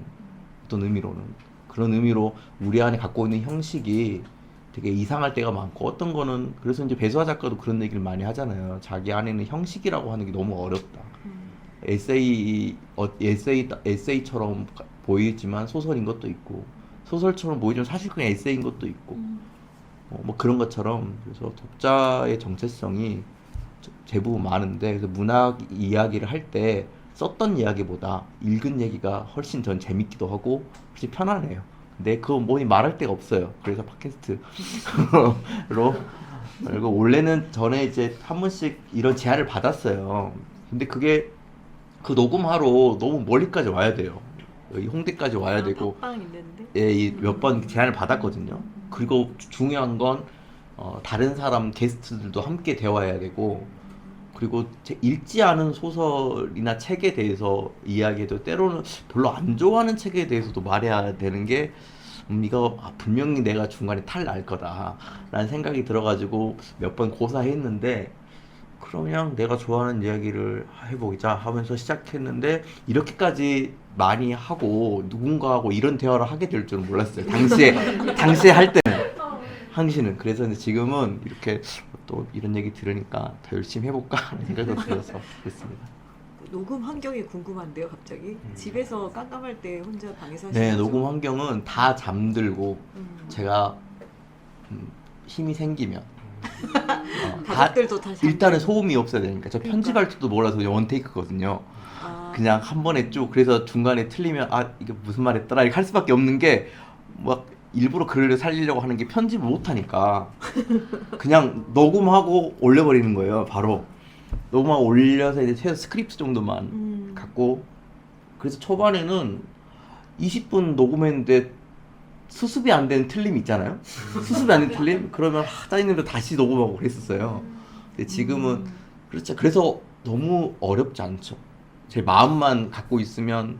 어떤 의미로는 그런 의미로 우리 안에 갖고 있는 형식이 되게 이상할 때가 많고 어떤 거는 그래서 이제 배수아 작가도 그런 얘기를 많이 하잖아요. 자기 안에는 형식이라고 하는 게 너무 어렵다. 에세이처럼 보이지만 소설인 것도 있고 소설처럼 보이지만 사실 그냥 에세이인 것도 있고 뭐 그런 것처럼 그래서 독자의 정체성이 대부분 많은데 그래서 문학 이야기를 할 때 썼던 이야기보다 읽은 얘기가 훨씬 전 재밌기도 하고 훨씬 편하네요. 근데 그거 뭐니 말할 데가 없어요. 그래서 팟캐스트로 그리고 원래는 전에 이제 한 번씩 이런 제안을 받았어요. 근데 그게 그 녹음하러 너무 멀리까지 와야 돼요. 여기 홍대까지 와야 되고 팟빵 있는데. 예, 몇 번 제안을 받았거든요. 그리고 중요한 건 다른 사람 게스트들도 함께 대화해야 되고 그리고 읽지 않은 소설이나 책에 대해서 이야기해도 때로는 별로 안 좋아하는 책에 대해서도 말해야 되는 게 이거 분명히 내가 중간에 탈 날 거다라는 생각이 들어가지고 몇 번 고사했는데 그냥 내가 좋아하는 이야기를 해보자 하면서 시작했는데 이렇게까지 많이 하고 누군가하고 이런 대화를 하게 될 줄은 몰랐어요. 당시에 할 때는 항시는 그래서 이제 지금은 이렇게 또 이런 얘기 들으니까 더 열심히 해볼까 하는 생각도 들어서 그랬습니다. 녹음 환경이 궁금한데요, 갑자기. 집에서 깜깜할 때 혼자 방에서 하시는 네, 거죠? 녹음 환경은 다 잠들고 제가 힘이 생기면 가족들도 다 일단은 소음이 없어야 되니까 저 편집할 줄도 몰라서 그냥 원테이크거든요. 아, 그냥 한 번에 쭉 그래서 중간에 틀리면 아 이게 무슨 말 했더라 이렇게 할 수밖에 없는 게 막 일부러 글을 살리려고 하는 게 편집을 못 하니까 그냥 녹음하고 올려버리는 거예요. 바로 녹음하고 올려서 이제 최소 스크립트 정도만 갖고 그래서 초반에는 20분 녹음했는데 수습이 안 되는 틀림 있잖아요. 수습이 안 되는 틀림 그러면 짜증내서 다시 녹음하고 그랬었어요. 근데 지금은 그렇죠. 그래서 너무 어렵지 않죠. 제 마음만 갖고 있으면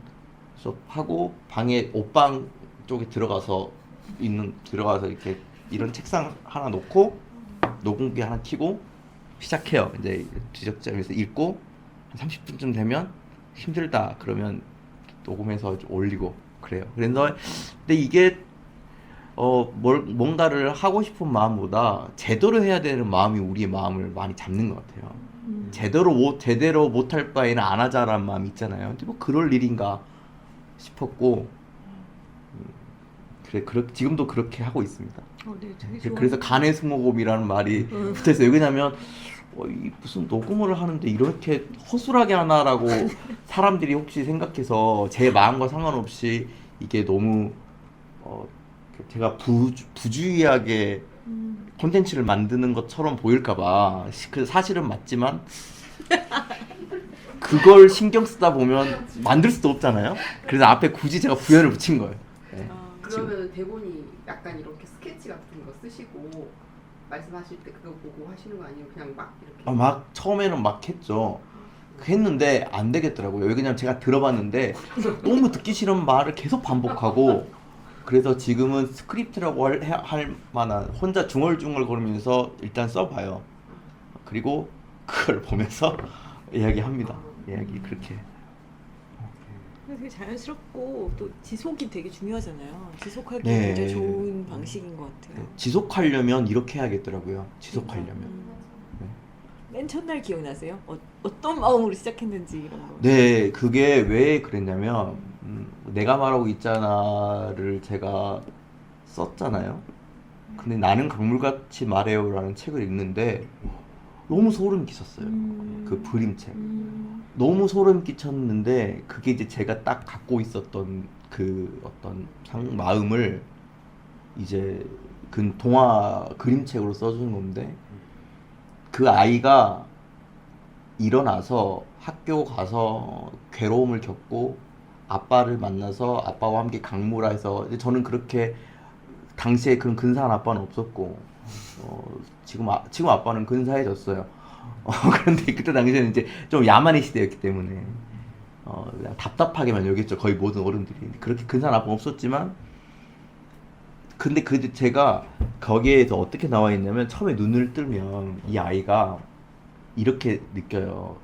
하고 방에 옷방 쪽에 들어가서 이렇게 이런 책상 하나 놓고 녹음기 하나 켜고 시작해요. 이제 지적자에서 읽고 한 30분쯤 되면 힘들다 그러면 녹음해서 올리고 그래요. 그래서 근데 이게 뭔가를 하고 싶은 마음보다 제대로 해야 되는 마음이 우리의 마음을 많이 잡는 것 같아요. 제대로 못할 바에는 안 하자라는 마음이 있잖아요. 근데 뭐 그럴 일인가 싶었고 지금도 그렇게 하고 있습니다. 네, 되게 좋아요. 그래서 간의 스모금이라는 말이 붙어있어요. 왜냐면 무슨 녹음을 하는데 이렇게 허술하게 하나라고 사람들이 혹시 생각해서 제 마음과 상관없이 이게 너무 제가 부주의하게 콘텐츠를 만드는 것처럼 보일까봐 그 사실은 맞지만 그걸 신경 쓰다 보면 만들 수도 없잖아요. 그래서 앞에 굳이 제가 부연을 붙인 거예요. 네. 그러면 대본이 약간 이렇게 스케치 같은 거 쓰시고 말씀하실 때 그거 보고 하시는 거 아니면 그냥 막 이렇게? 막 처음에는 막 했죠. 했는데 안 되겠더라고요. 왜냐면 제가 들어봤는데 너무 듣기 싫은 말을 계속 반복하고 그래서 지금은 스크립트라고 할 만한 혼자 중얼중얼 거리면서 일단 써봐요. 그리고 그걸 보면서 이야기합니다. 이야기 그렇게. 되게 자연스럽고 또 지속이 되게 중요하잖아요. 지속하기 네. 굉장히 좋은 방식인 것 같아요. 지속하려면 이렇게 해야겠더라고요. 지속하려면. 맨 첫날 기억나세요? 어떤 마음으로 시작했는지 이런 거. 네, 그게 왜 그랬냐면 내가 말하고 있잖아를 제가 썼잖아요. 근데 나는 강물같이 말해요라는 책을 읽는데 너무 소름 끼쳤어요. 그 그림책. 너무 소름 끼쳤는데 그게 이제 제가 딱 갖고 있었던 그 어떤 마음을 이제 그 동화 그림책으로 써주는 건데 그 아이가 일어나서 학교 가서 괴로움을 겪고 아빠를 만나서 아빠와 함께 강물에서 저는 그렇게 당시에 그런 근사한 아빠는 없었고 지금 아빠는 근사해졌어요. 그런데 그때 당시에는 이제 좀 야만의 시대였기 때문에 그냥 답답하게만 여겼죠. 거의 모든 어른들이 그렇게 근사한 아빠는 없었지만 근데 제가 거기에서 어떻게 나와 있냐면 처음에 눈을 뜨면 이 아이가 이렇게 느껴요.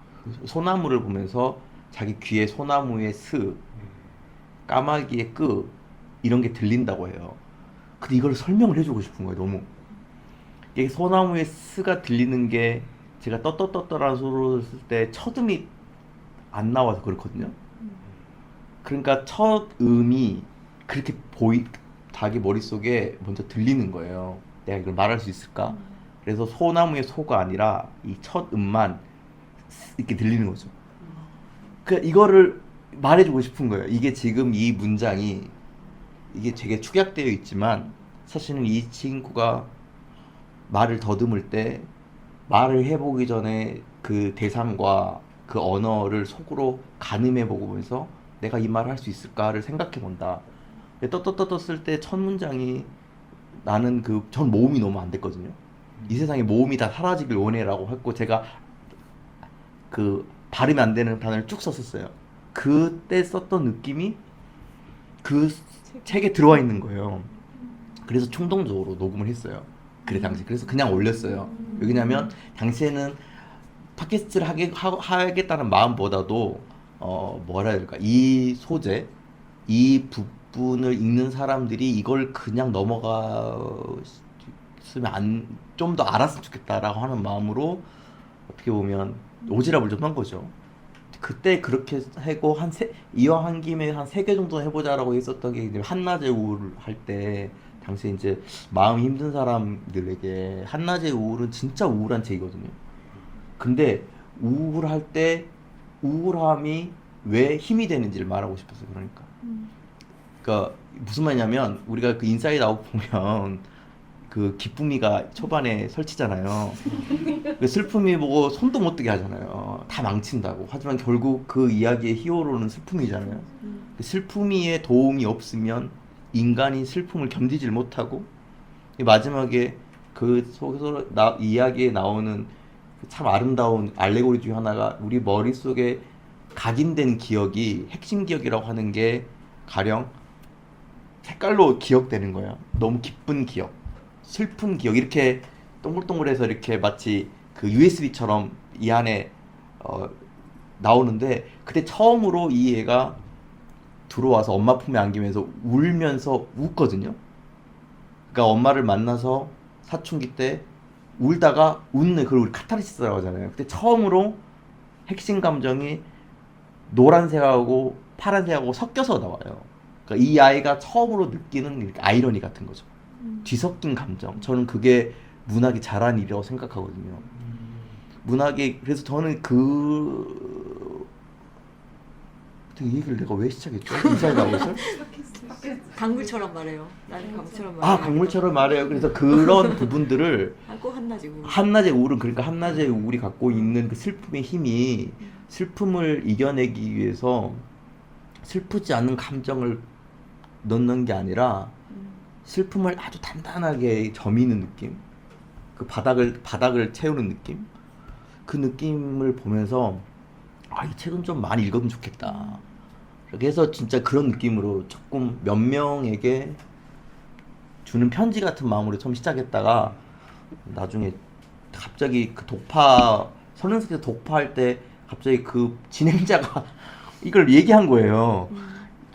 소나무를 보면서 자기 귀에 소나무의 스, 까마귀의 끄 이런 게 들린다고 해요. 근데 이걸 설명을 해주고 싶은 거예요. 너무 이게 소나무의 스가 들리는 게 제가 떳떳떳떳라는 소리를 쓸 때 첫 음이 안 나와서 그렇거든요. 그러니까 첫 음이 그렇게 자기 머릿속에 먼저 들리는 거예요. 내가 이걸 말할 수 있을까? 그래서 소나무의 소가 아니라 이 첫 음만 이렇게 들리는 거죠. 그 이거를 말해주고 싶은 거예요. 이게 지금 이 문장이 이게 되게 축약되어 있지만 사실은 이 친구가 말을 더듬을 때 말을 해보기 전에 그 대상과 그 언어를 속으로 가늠해 보면서 내가 이 말을 할 수 있을까를 생각해 본다. 떴을 때 첫 문장이 나는 전 모음이 너무 안 됐거든요. 이 세상에 모음이 다 사라지길 원해라고 했고 제가 그 발음이 안 되는 단어를 쭉 썼었어요. 그때 썼던 느낌이 그 책에 들어와 있는 거예요. 그래서 충동적으로 녹음을 했어요. 그래 당시 그래서 그냥 올렸어요. 왜냐면 당시에는 팟캐스트를 하겠다는 마음보다도 뭐라 해야 될까, 이 소재, 이 부분을 읽는 사람들이 이걸 그냥 넘어갔으면 좀 더 알았으면 좋겠다라고 하는 마음으로 어떻게 보면 오지랖을 좀 한 거죠. 그때 그렇게 하고 이왕 김에 한 3개 정도 해보자라고 했었던 게 이제 한낮의 우울 할 때 당시에 이제 마음이 힘든 사람들에게 한낮의 우울은 진짜 우울한 책이거든요. 근데 우울할 때 우울함이 왜 힘이 되는지를 말하고 싶었어요. 그러니까 무슨 말이냐면 우리가 그 인사이드 아웃 보면 그 기쁨이가 초반에 설치잖아요. 그 슬픔이 보고 손도 못 뜨게 하잖아요. 다 망친다고. 하지만 결국 그 이야기의 히어로는 슬픔이잖아요. 그 슬픔이의 도움이 없으면 인간이 슬픔을 견디질 못하고 마지막에 그 속에서 이야기에 나오는 참 아름다운 알레고리 중에 하나가 우리 머릿속에 각인된 기억이 핵심 기억이라고 하는 게 가령 색깔로 기억되는 거예요. 너무 기쁜 기억, 슬픈 기억, 이렇게 동글동글해서 이렇게 마치 그 USB처럼 이 안에 나오는데 그때 처음으로 이 애가 들어와서 엄마 품에 안기면서 울면서 웃거든요. 그러니까 엄마를 만나서 사춘기 때 울다가 웃는, 그걸 우리 카타르시스라고 하잖아요. 그때 처음으로 핵심 감정이 노란색하고 파란색하고 섞여서 나와요. 그러니까 이 아이가 처음으로 느끼는 아이러니 같은 거죠. 뒤섞인 감정. 저는 그게 문학이 잘한 일이라고 생각하거든요. 문학이, 그래서 저는 이 얘기를 내가 왜 시작했죠? 인사이드 아웃을? 강물처럼 말해요. 나는 강물처럼 말해요. 강물처럼 말해요. 그래서 그런 부분들을 꼭 한낮의 우울. 한낮의 우울은, 그러니까 한낮의 우울이 갖고 있는 그 슬픔의 힘이 슬픔을 이겨내기 위해서 슬프지 않은 감정을 넣는 게 아니라 슬픔을 아주 단단하게 저미는 느낌, 그 바닥을 채우는 느낌, 그 느낌을 보면서 이 책은 좀 많이 읽었으면 좋겠다. 그래서 진짜 그런 느낌으로 조금 몇 명에게 주는 편지 같은 마음으로 처음 시작했다가 나중에 갑자기 그 선행석에서 독파할 때 갑자기 그 진행자가 이걸 얘기한 거예요.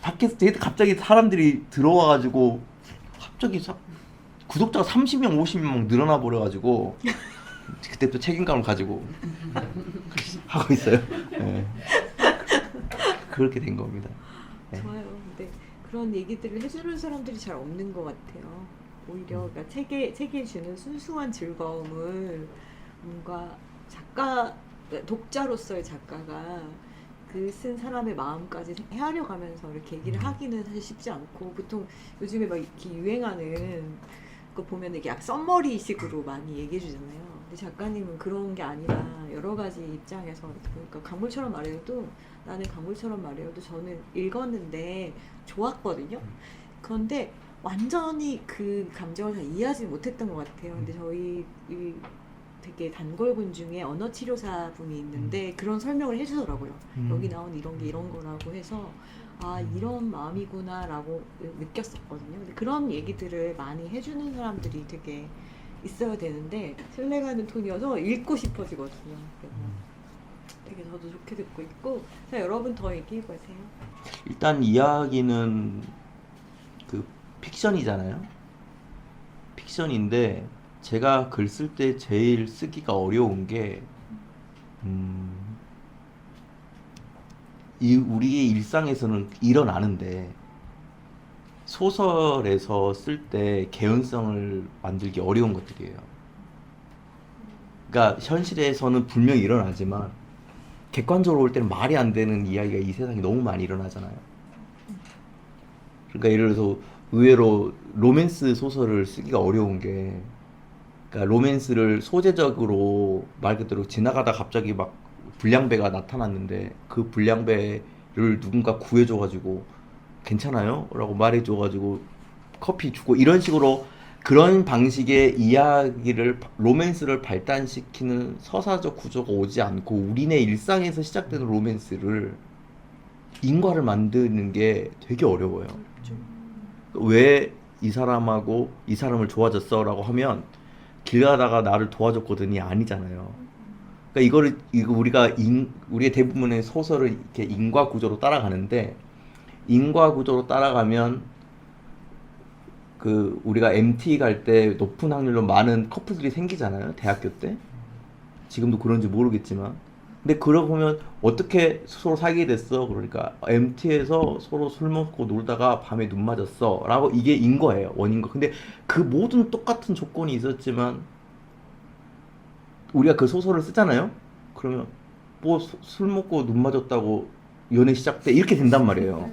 팟캐스트에 갑자기 사람들이 들어와가지고 갑자기 구독자가 30명, 50명 막 늘어나 버려가지고 그때 또 책임감을 가지고 하고 있어요. 네. 그렇게 된 겁니다. 네. 좋아요. 근데 그런 얘기들을 해주는 사람들이 잘 없는 것 같아요. 오히려 그러니까 책에 주는 순수한 즐거움을 뭔가 독자로서의 작가가 그 쓴 사람의 마음까지 헤아려 가면서 이렇게 얘기를 하기는 사실 쉽지 않고, 보통 요즘에 막 이렇게 유행하는 거 보면 이게 약 썸머리식으로 많이 얘기해 주잖아요. 근데 작가님은 그런 게 아니라 여러 가지 입장에서 이렇게 보니까 강물처럼 말해도, 나는 강물처럼 말해도 저는 읽었는데 좋았거든요. 그런데 완전히 그 감정을 잘 이해하지 못했던 것 같아요. 근데 저희 이 되게 단골분 중에 언어치료사 분이 있는데 그런 설명을 해주더라고요. 여기 나온 이런 게 이런 거라고 해서 이런 마음이구나 라고 느꼈었거든요. 근데 그런 얘기들을 많이 해주는 사람들이 되게 있어야 되는데 신뢰가는 톤이어서 읽고 싶어지거든요. 그래서 되게 저도 좋게 듣고 있고. 자, 여러분 더 얘기해보세요. 일단 이야기는 그 픽션이잖아요. 픽션인데 제가 글 쓸 때 제일 쓰기가 어려운 게 우리의 일상에서는 일어나는데 소설에서 쓸 때 개연성을 만들기 어려운 것들이에요. 그러니까 현실에서는 분명히 일어나지만 객관적으로 볼 때는 말이 안 되는 이야기가 이 세상에 너무 많이 일어나잖아요. 그러니까 예를 들어서 의외로 로맨스 소설을 쓰기가 어려운 게, 그러니까 로맨스를 소재적으로 말 그대로 지나가다 갑자기 막 불량배가 나타났는데 그 불량배를 누군가 구해줘가지고 괜찮아요? 라고 말해줘가지고 커피 주고 이런 식으로 그런 방식의 이야기를 로맨스를 발단시키는 서사적 구조가 오지 않고 우리네 일상에서 시작되는 로맨스를 인과를 만드는 게 되게 어려워요. 왜 이 사람하고 이 사람을 좋아졌어? 라고 하면 길 가다가 나를 도와줬거든이 아니잖아요. 그러니까 이거 우리의 대부분의 소설을 이렇게 인과 구조로 따라가는데, 인과 구조로 따라가면 그 우리가 MT 갈 때 높은 확률로 많은 커플들이 생기잖아요. 대학교 때. 지금도 그런지 모르겠지만. 근데 그러고 보면 어떻게 서로 사귀게 됐어? 그러니까 MT에서 서로 술 먹고 놀다가 밤에 눈 맞았어. 라고 이게 인과예요. 원인과. 근데 그 모든 똑같은 조건이 있었지만 우리가 그 소설을 쓰잖아요. 그러면 뭐 술 먹고 눈 맞았다고 연애 시작돼 이렇게 된단 말이에요.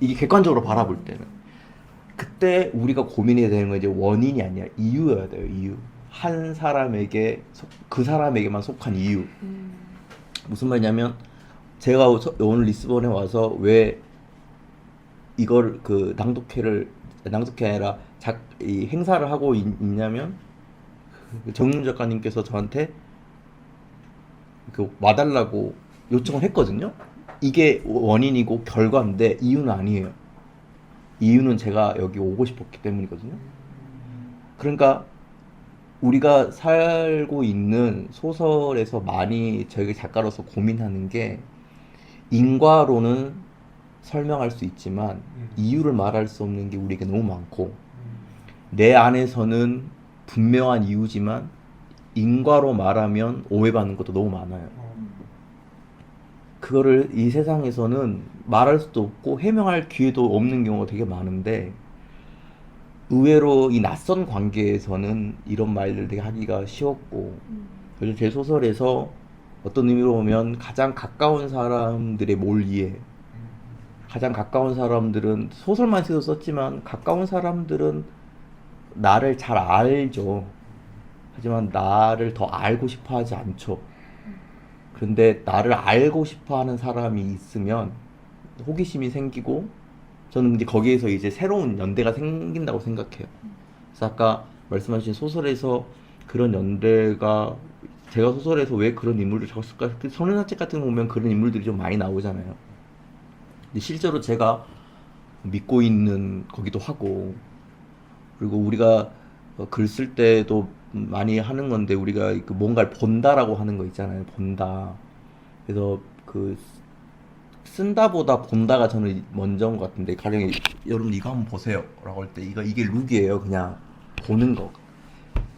이게 객관적으로 바라볼 때는. 그때 우리가 고민해야 되는 건 이제 원인이 아니라 이유여야 돼요. 이유. 한 사람에게 그 사람에게만 속한 이유. 무슨 말이냐면 제가 오늘 리스본에 와서 왜 이걸 그 낭독회 아니라 이 행사를 하고 있냐면 정윤 작가님께서 저한테 그 와달라고 요청을 했거든요. 이게 원인이고 결과인데 이유는 아니에요. 이유는 제가 여기 오고 싶었기 때문이거든요. 그러니까 우리가 살고 있는 소설에서 많이 저희 작가로서 고민하는 게, 인과로는 설명할 수 있지만 이유를 말할 수 없는 게 우리에게 너무 많고, 내 안에서는 분명한 이유지만 인과로 말하면 오해받는 것도 너무 많아요. 그거를 이 세상에서는 말할 수도 없고 해명할 기회도 없는 경우가 되게 많은데, 의외로 이 낯선 관계에서는 이런 말들 되게 하기가 쉬웠고, 그래서 제 소설에서 어떤 의미로 보면 가장 가까운 사람들의 몰이해, 가장 가까운 사람들은 소설만 써서 썼지만 가까운 사람들은 나를 잘 알죠. 하지만 나를 더 알고 싶어 하지 않죠. 그런데 나를 알고 싶어 하는 사람이 있으면 호기심이 생기고, 저는 이제 거기에서 이제 새로운 연대가 생긴다고 생각해요. 그래서 아까 말씀하신 소설에서 그런 연대가, 제가 소설에서 왜 그런 인물을 적었을까? 소년사책 같은 거 보면 그런 인물들이 좀 많이 나오잖아요. 근데 실제로 제가 믿고 있는 거기도 하고, 그리고 우리가 글 쓸 때도 많이 하는 건데, 우리가 그 뭔가를 본다라고 하는 거 있잖아요. 본다. 그래서 그 쓴다보다 본다가 저는 먼저인 것 같은데, 가령 여러분 이거 한번 보세요 라고 할 때 이게 룩이에요. 그냥 보는 거.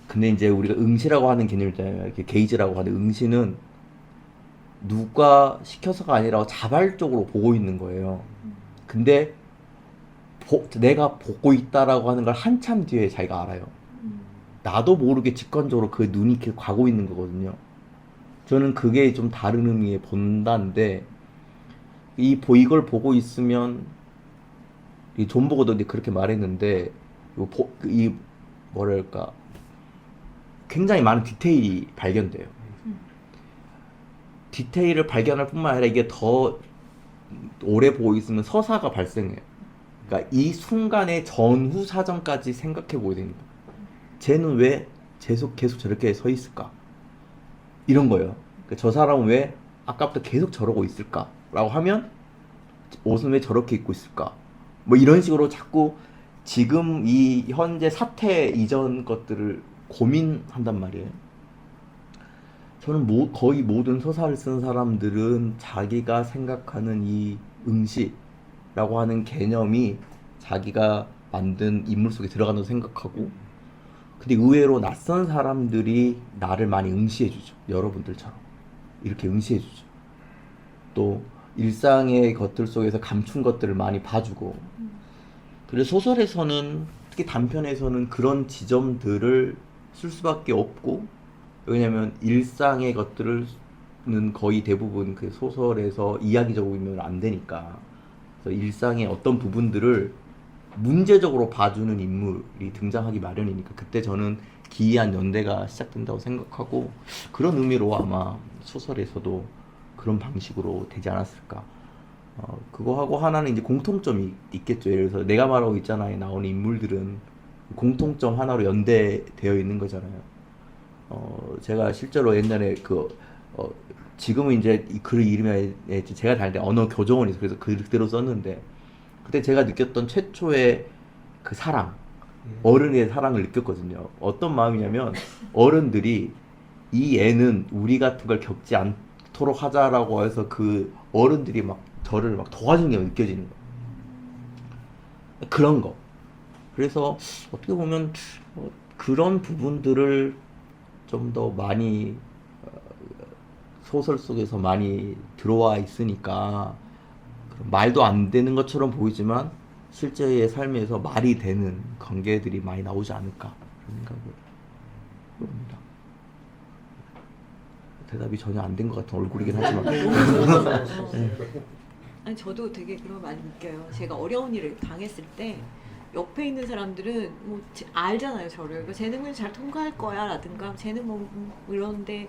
근데 이제 우리가 응시라고 하는 개념 있잖아요. 이렇게 게이지라고 하는 응시는 누가 시켜서가 아니라 자발적으로 보고 있는 거예요. 근데 내가 보고 있다라고 하는 걸 한참 뒤에 자기가 알아요. 나도 모르게 직관적으로 그 눈이 이렇게 가고 있는 거거든요. 저는 그게 좀 다른 의미의 본다인데, 이걸 보고 있으면, 이 존 보고도 그렇게 말했는데, 이 뭐랄까, 굉장히 많은 디테일이 발견돼요. 디테일을 발견할 뿐만 아니라 이게 더 오래 보고 있으면 서사가 발생해요. 그러니까 이 순간의 전후 사정까지 생각해 보게 됩니다. 쟤는 왜 계속 저렇게 서 있을까? 이런 거예요. 그러니까 저 사람은 왜 아까부터 계속 저러고 있을까? 라고 하면 옷은 왜 저렇게 입고 있을까? 뭐 이런 식으로 자꾸 지금 이 현재 사태 이전 것들을 고민한단 말이에요. 저는 거의 모든 서사를 쓴 사람들은 자기가 생각하는 이 응시라고 하는 개념이 자기가 만든 인물 속에 들어간다고 생각하고, 근데 의외로 낯선 사람들이 나를 많이 응시해주죠. 여러분들처럼 이렇게 응시해주죠. 또 일상의 것들 속에서 감춘 것들을 많이 봐주고, 그래서 소설에서는 특히 단편에서는 그런 지점들을 쓸 수밖에 없고, 왜냐면 일상의 것들은 거의 대부분 그 소설에서 이야기적이면 안 되니까. 그래서 일상의 어떤 부분들을 문제적으로 봐주는 인물이 등장하기 마련이니까, 그때 저는 기이한 연대가 시작된다고 생각하고, 그런 의미로 아마 소설에서도 그런 방식으로 되지 않았을까. 그거하고 하나는 이제 공통점이 있겠죠. 예를 들어서 내가 말하고 있잖아에 나오는 인물들은 공통점 하나로 연대되어 있는 거잖아요. 제가 실제로 옛날에 지금은 이제 이 글 이름이 제가 다닐 때 언어 교정원에서 그래서 그대로 썼는데, 그때 제가 느꼈던 최초의 그 사랑, 어른의 사랑을 느꼈거든요. 어떤 마음이냐면, 어른들이 이 애는 우리 같은 걸 겪지 않도록 하자라고 해서 그 어른들이 막 저를 막 도와주는 게 느껴지는 거예요. 그런 거. 그래서 어떻게 보면 그런 부분들을 좀 더 많이 소설 속에서 많이 들어와 있으니까, 말도 안 되는 것처럼 보이지만 실제의 삶에서 말이 되는 관계들이 많이 나오지 않을까 그런 생각을 해봅니다. 대답이 전혀 안 된 것 같은 얼굴이긴 하지만 아니 저도 되게 그런 거 많이 느껴요. 제가 어려운 일을 당했을 때 옆에 있는 사람들은 뭐 알잖아요 저를. 그러니까 쟤는 그냥 잘 통과할 거야 라든가 쟤는 뭐 이런데,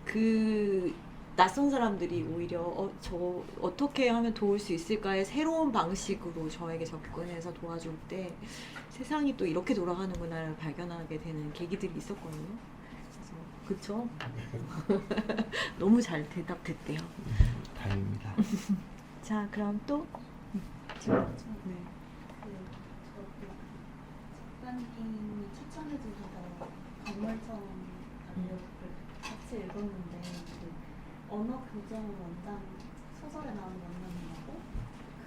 그 낯선 사람들이 오히려 저 어떻게 하면 도울 수 있을까의 새로운 방식으로 저에게 접근해서 도와줄 때 세상이 또 이렇게 돌아가는구나를 발견하게 되는 계기들이 있었거든요. 그래서 그쵸? 너무 잘 대답됐대요. 다행입니다. 자 그럼 또 네. 작가님이 추천해주셔서 건물처럼 달려를 같이 읽었는데, 그 언어 교정 원장, 소설에 나오는 원장님하고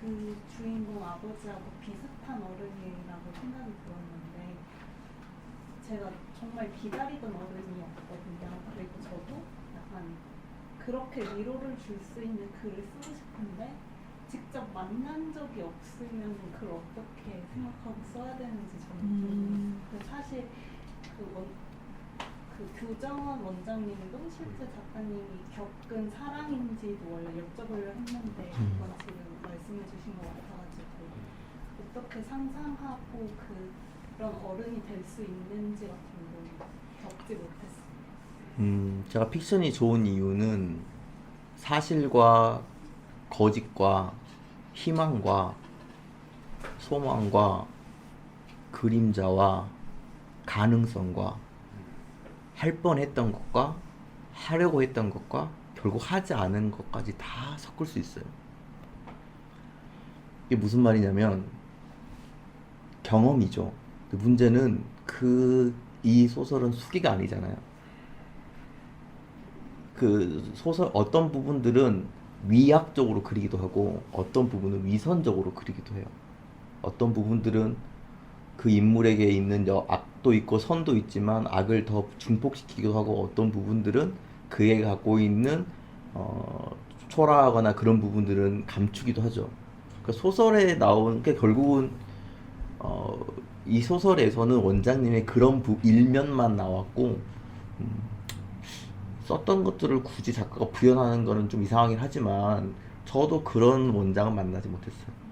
그 주인공 아버지하고 비슷한 어른이라고 생각이 들었는데, 제가 정말 기다리던 어른이었거든요. 그리고 저도 약간 그렇게 위로를 줄 수 있는 글을 쓰고 싶은데 직접 만난 적이 없으면 그걸 어떻게 생각하고 써야 되는지 저는 좀 사실 그 교정원 원장님도 실제 작가님이 겪은 사랑인지도 원래 여쭤보려 했는데 그건 지금 말씀해 주신 것 같아가지고 어떻게 상상하고 그런 어른이 될 수 있는지 같은 걸 겪지 못했어요. 제가 픽션이 좋은 이유는 사실과 거짓과 희망과 소망과 그림자와 가능성과 할 뻔했던 것과 하려고 했던 것과 결국 하지 않은 것까지 다 섞을 수 있어요. 이게 무슨 말이냐면 경험이죠. 문제는 이 소설은 수기가 아니잖아요. 그 소설 어떤 부분들은 위압적으로 그리기도 하고 어떤 부분은 위선적으로 그리기도 해요. 어떤 부분들은 그 인물에게 있는 악도 있고 선도 있지만 악을 더 증폭시키기도 하고, 어떤 부분들은 그에 갖고 있는 초라하거나 그런 부분들은 감추기도 하죠. 그러니까 소설에 나온 게 결국은 이 소설에서는 원장님의 그런 일면만 나왔고, 썼던 것들을 굳이 작가가 구현하는 거는 좀 이상하긴 하지만 저도 그런 원장은 만나지 못했어요.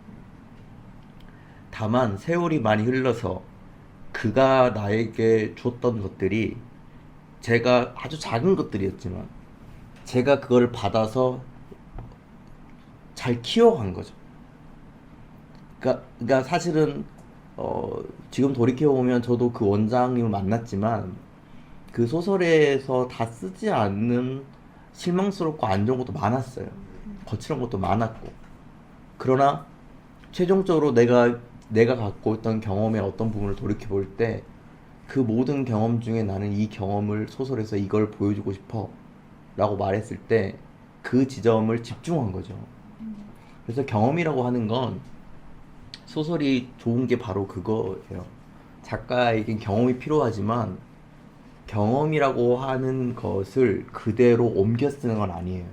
다만 세월이 많이 흘러서 그가 나에게 줬던 것들이 제가 아주 작은 것들이었지만 제가 그걸 받아서 잘 키워간 거죠. 그러니까 사실은 지금 돌이켜보면 저도 그 원장님을 만났지만 그 소설에서 다 쓰지 않는 실망스럽고 안 좋은 것도 많았어요. 거칠은 것도 많았고. 그러나 최종적으로 내가 갖고 있던 경험의 어떤 부분을 돌이켜볼 때 그 모든 경험 중에 나는 이 경험을 소설에서 이걸 보여주고 싶어 라고 말했을 때 그 지점을 집중한 거죠. 그래서 경험이라고 하는 건 소설이 좋은 게 바로 그거예요. 작가에겐 경험이 필요하지만 경험이라고 하는 것을 그대로 옮겨 쓰는 건 아니에요.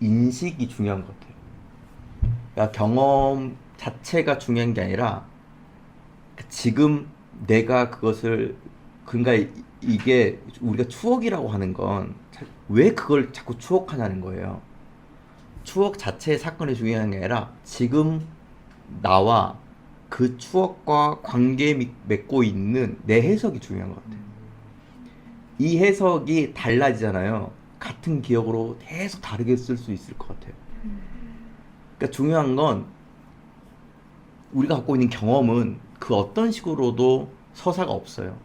인식이 중요한 것 같아요. 그러니까 자체가 중요한 게 아니라 지금 내가 그것을 그러니까 이게 우리가 추억이라고 하는 건 왜 그걸 자꾸 추억하냐는 거예요. 추억 자체의 사건이 중요한 게 아니라 지금 나와 그 추억과 관계 맺고 있는 내 해석이 중요한 것 같아요. 이 해석이 달라지잖아요. 같은 기억으로 계속 다르게 쓸 수 있을 것 같아요. 그러니까 중요한 건 우리가 갖고 있는 경험은 그 어떤 식으로도 서사가 없어요.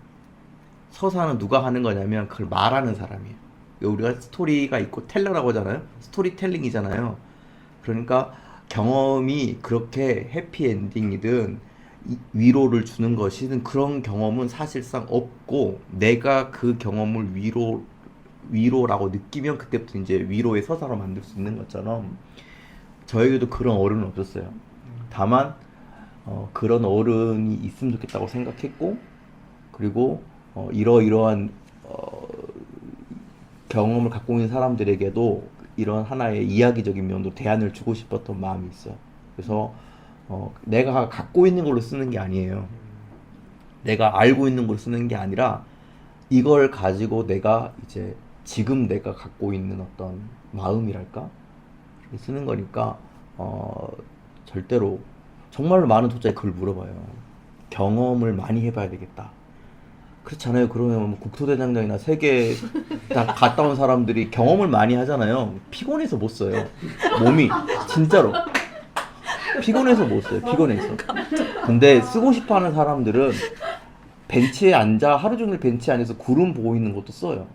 서사는 누가 하는 거냐면 그걸 말하는 사람이에요. 우리가 스토리가 있고 텔러라고 하잖아요. 스토리텔링이잖아요. 그러니까 경험이 그렇게 해피엔딩이든 위로를 주는 것이든 그런 경험은 사실상 없고 내가 그 경험을 위로라고 느끼면 그때부터 이제 위로의 서사로 만들 수 있는 것처럼 저에게도 그런 어른은 없었어요. 다만 그런 어른이 있으면 좋겠다고 생각했고 그리고 이러이러한 경험을 갖고 있는 사람들에게도 이런 하나의 이야기적인 면도 대안을 주고 싶었던 마음이 있어요. 그래서 내가 갖고 있는 걸로 쓰는 게 아니에요. 내가 알고 있는 걸로 쓰는 게 아니라 이걸 가지고 내가 이제 지금 내가 갖고 있는 어떤 마음이랄까? 쓰는 거니까 절대로 정말로 많은 독자들이 그걸 물어봐요. 경험을 많이 해봐야 되겠다. 그렇잖아요. 그러면 뭐 국토대장정이나 세계 다 갔다 온 사람들이 경험을 많이 하잖아요. 피곤해서 못 써요. 몸이 진짜로 피곤해서 못 써요. 피곤해서. 근데 쓰고 싶어하는 사람들은 벤치에 앉아 하루 종일 벤치 안에서 구름 보고 있는 것도 써요.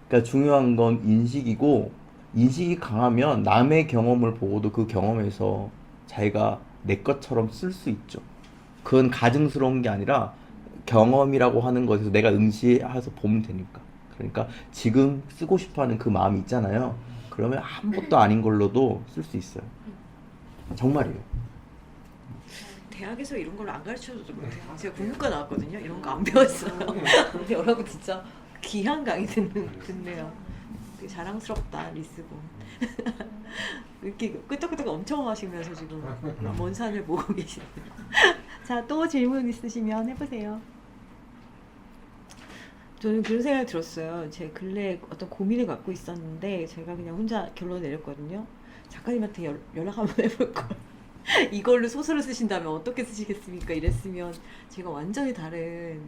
그러니까 중요한 건 인식이고 인식이 강하면 남의 경험을 보고도 그 경험에서 자기가 내 것처럼 쓸 수 있죠. 그건 가증스러운 게 아니라 경험이라고 하는 것에서 내가 응시해서 보면 되니까. 그러니까 지금 쓰고 싶어하는 그 마음이 있잖아요. 그러면 아무것도 아닌 걸로도 쓸 수 있어요. 정말이에요. 대학에서 이런 걸 안 가르쳐줘도 못해요. 제가 국문과 나왔거든요. 이런 거 안 배웠어요. 근데 여러분 진짜 귀한 강의 듣네요. 되게 자랑스럽다 리스고. 이렇게 끄떡끄떡 엄청 하시면서 지금 먼 산을 보고 계시네요. 자, 또 질문 있으시면 해보세요. 저는 그런 생각이 들었어요. 제 근래에 어떤 고민을 갖고 있었는데 제가 그냥 혼자 결론 내렸거든요. 작가님한테 연락 한번 해볼 걸. 이걸로 소설을 쓰신다면 어떻게 쓰시겠습니까? 이랬으면 제가 완전히 다른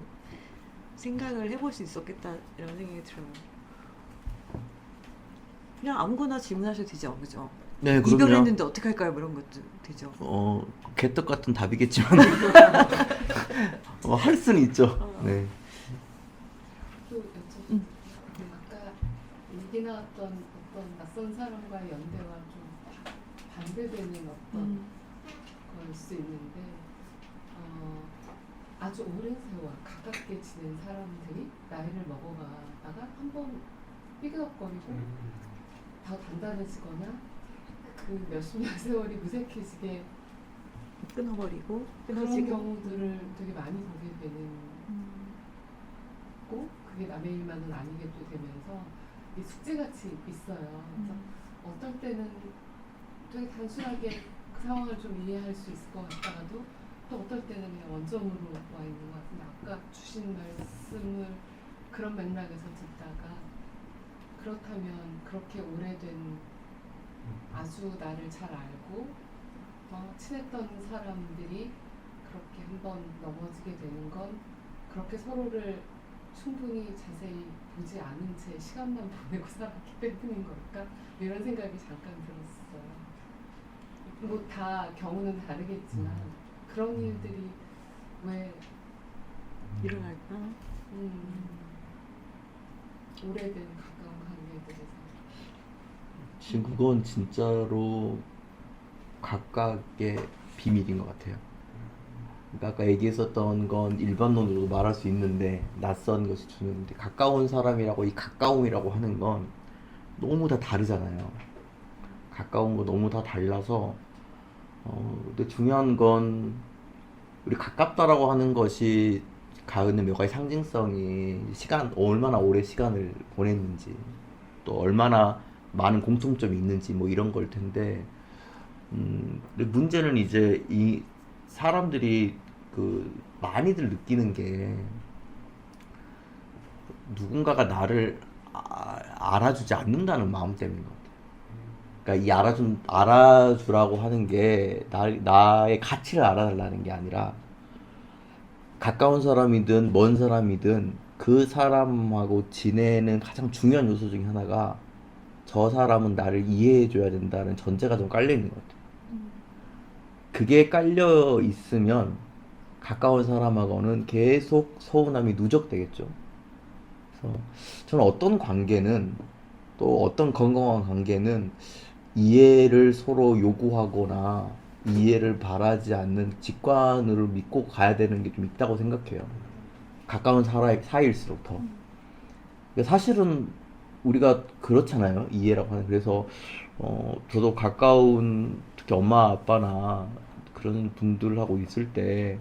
생각을 해볼 수 있었겠다 이런 생각이 들어요. 그냥 아무거나 질문하셔도 되죠, 그죠? 네, 그럼요. 이별했는데 어떻게 할까요? 뭐 이런 것도 되죠. 개떡 같은 답이겠지만 할 수는 있죠. 네. 또 여쭤볼게요. 아까 얘기 나왔던 어떤 낯선 사람과의 연대와 좀 반대되는 어떤 걸 수 있는데 아주 오랜 세월 가깝게 지낸 사람들이 나이를 먹어가다가 한번 삐그덕거리고 더 단단해지거나 그 몇십 년 세월이 무색해지게 끊어버리고 그런 끊어지고. 경우들을 되게 많이 보게 되는 고 그게 남의 일만은 아니게 또 되면서 이 숙제같이 있어요. 그래서 어떨 때는 되게 단순하게 그 상황을 좀 이해할 수 있을 것 같다가도 또 어떨 때는 그냥 원점으로 와 있는 것 같은데 아까 주신 말씀을 그런 맥락에서 듣다가 그렇다면 그렇게 오래된 아주 나를 잘 알고 친했던 사람들이 그렇게 한번 넘어지게 되는 건 그렇게 서로를 충분히 자세히 보지 않은 채 시간만 보내고 살았기 때문인 걸까? 이런 생각이 잠깐 들었어요. 뭐 다 경우는 다르겠지만 그런 일들이 왜 일어날까? 오래된 가까운 관계들에서 지금 그건 진짜로 각각의 비밀인 것 같아요. 그러니까 아까 얘기했었던 건 일반론으로도 말할 수 있는데 낯선 것이 주는데 가까운 사람이라고 이 가까움이라고 하는 건 너무 다 다르잖아요. 가까운 거 너무 다 달라서 근데 중요한 건 우리 가깝다라고 하는 것이 가지는 몇 가지 상징성이 얼마나 오래 시간을 보냈는지 또 얼마나 많은 공통점이 있는지 뭐 이런 걸 텐데 근데 문제는 이제 이 사람들이 그 많이들 느끼는 게 누군가가 나를 알아주지 않는다는 마음 때문인 것 같아요. 그러니까 이 알아주라고 하는 게 나의 가치를 알아달라는 게 아니라 가까운 사람이든 먼 사람이든 그 사람하고 지내는 가장 중요한 요소 중에 하나가 저 사람은 나를 이해해줘야 된다는 전제가 좀 깔려 있는 것 같아요. 그게 깔려 있으면 가까운 사람하고는 계속 서운함이 누적되겠죠. 그래서 저는 어떤 관계는 또 어떤 건강한 관계는 이해를 서로 요구하거나 이해를 바라지 않는 직관으로 믿고 가야 되는 게 좀 있다고 생각해요. 가까운 사이일수록 더. 그러니까 사실은 우리가 그렇잖아요. 이해라고 하는. 그래서 저도 가까운 특히 엄마 아빠나 그런 분들하고 있을 때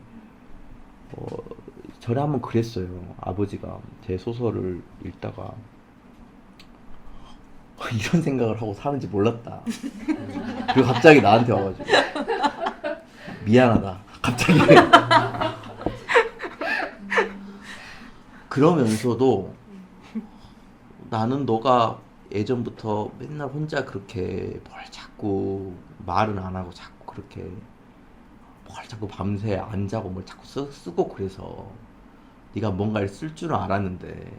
전에 한번 그랬어요. 아버지가 제 소설을 읽다가 이런 생각을 하고 사는지 몰랐다. 그리고 갑자기 나한테 와가지고 미안하다. 갑자기 그러면서도 나는 너가 예전부터 맨날 혼자 그렇게 뭘 자꾸 말은 안 하고 자꾸 그렇게 뭘 자꾸 밤새 안 자고 뭘 자꾸 쓰고 그래서 네가 뭔가를 쓸 줄은 알았는데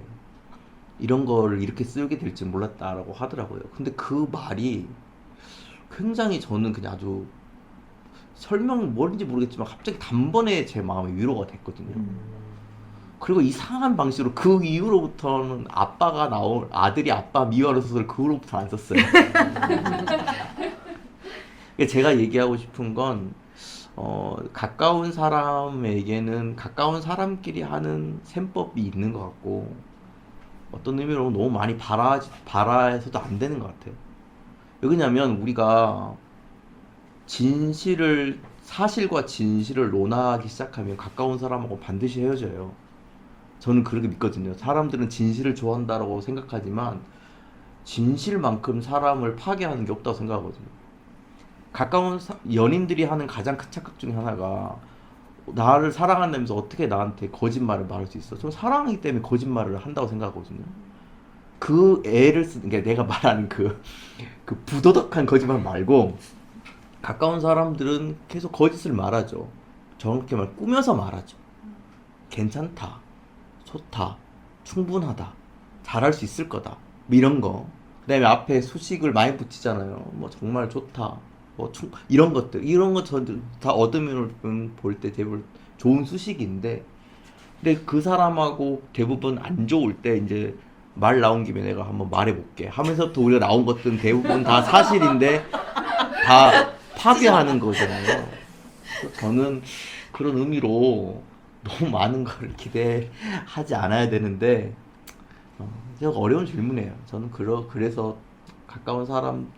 이런 걸 이렇게 쓰게 될 줄 몰랐다라고 하더라고요. 근데 그 말이 굉장히 저는 그냥 아주 설명 뭔지 모르겠지만 갑자기 단번에 제 마음에 위로가 됐거든요. 그리고 이상한 방식으로 그 이후로부터는 아들이 아빠 미워하는 소설 그 후로부터 안 썼어요. 제가 얘기하고 싶은 건 가까운 사람에게는 가까운 사람끼리 하는 셈법이 있는 것 같고 어떤 의미로 너무 많이 바라해서도 안 되는 것 같아요. 왜냐면 우리가 사실과 진실을 논하기 시작하면 가까운 사람하고 반드시 헤어져요. 저는 그렇게 믿거든요. 사람들은 진실을 좋아한다고 생각하지만 진실만큼 사람을 파괴하는 게 없다고 생각하거든요. 연인들이 하는 가장 큰 착각 중에 하나가 나를 사랑한다면서 어떻게 나한테 거짓말을 말할 수 있어? 저는 사랑하기 때문에 거짓말을 한다고 생각하거든요. 그러니까 내가 말하는 그 부도덕한 거짓말 말고 가까운 사람들은 계속 거짓을 말하죠. 저렇게 꾸며서 말하죠. 괜찮다, 좋다, 충분하다, 잘할 수 있을 거다, 뭐 이런 거. 그다음에 앞에 수식을 많이 붙이잖아요. 뭐 정말 좋다, 이런 거 저는 다 얻으면 볼 때 대부분 좋은 수식인데, 근데 그 사람하고 대부분 안 좋을 때 이제 말 나온 김에 내가 한번 말해볼게 하면서부터 우리가 나온 것들은 대부분 다 사실인데 다 파괴하는 거잖아요. 저는 그런 의미로 너무 많은 걸 기대하지 않아야 되는데 어려운 질문이에요. 저는 그래서 가까운 사람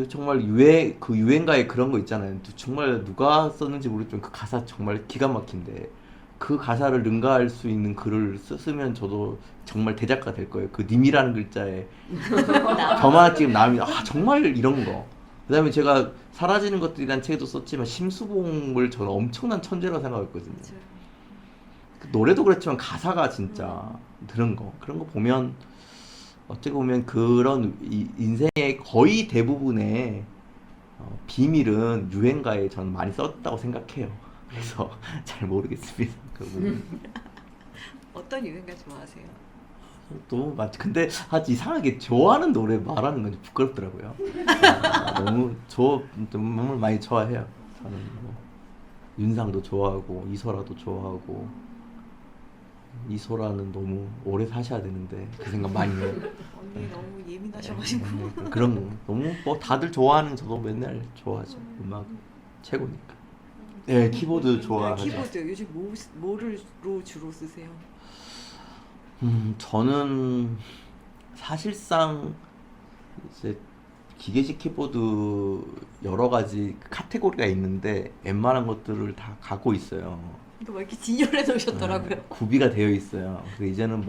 정말 유행가에 그런 거 있잖아요. 정말 누가 썼는지 모르겠지만 그 가사 정말 기가 막힌데 그 가사를 능가할 수 있는 글을 쓰면 저도 정말 대작가 될 거예요. 그 님이라는 글자에 저만 지금 남이 정말 이런 거. 그다음에 제가 사라지는 것들이란 책도 썼지만 심수봉을 저는 엄청난 천재라고 생각했거든요. 그 노래도 그렇지만 가사가 진짜 그런 거 보면 어떻게 보면 그런 인생의 거의 대부분의 비밀은 유행가에 저는 많이 썼다고 생각해요. 그래서 잘 모르겠습니다. 그 부분. 어떤 유행가 좋아하세요? 너무 많지. 근데 이상하게 좋아하는 노래 말하는 건 좀 부끄럽더라고요. 너무 많이 좋아해요. 저는 윤상도 좋아하고 이소라도 좋아하고. 이소라는 너무 오래 사셔야 되는데 그 생각 많이 해요. 언니 너무 예민하셔가지고. 그런 거 너무 다들 좋아하는 저도 맨날 좋아하죠. 음악 최고니까. 네, 키보드 좋아하죠. 키보드 요즘 뭐로 주로 쓰세요? 저는 사실상 이제 기계식 키보드 여러 가지 카테고리가 있는데 웬만한 것들을 다 갖고 있어요. 또 왜 이렇게 진열해 놓으셨더라고요. 구비가 되어 있어요. 그래서 이제는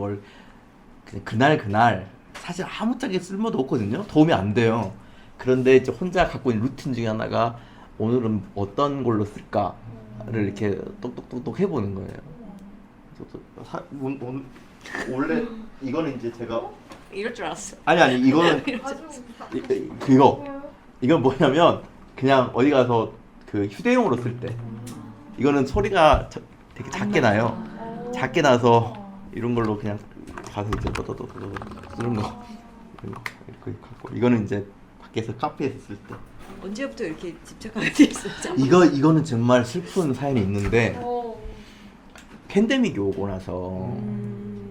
그냥 그날 사실 아무짝에 쓸모도 없거든요. 도움이 안 돼요. 그런데 이제 혼자 갖고 있는 루틴 중에 하나가 오늘은 어떤 걸로 쓸까를 이렇게 똑똑똑똑 해보는 거예요. 원래 이거는 이제 제가 이럴 줄 알았어. 아니 이거는 이건 뭐냐면 그냥 어디 가서 그 휴대용으로 쓸 때 이거는 소리가 되게 작게 나요. 작게 나서 이런 걸로 그냥 가서 이제 쓰는 거 이렇게 갖고 이거는 이제 밖에서 카페에서 쓸 때 언제부터 이렇게 집착하게 됐었죠? 이거는 정말 슬픈 사연이 있는데 팬데믹이 오고 나서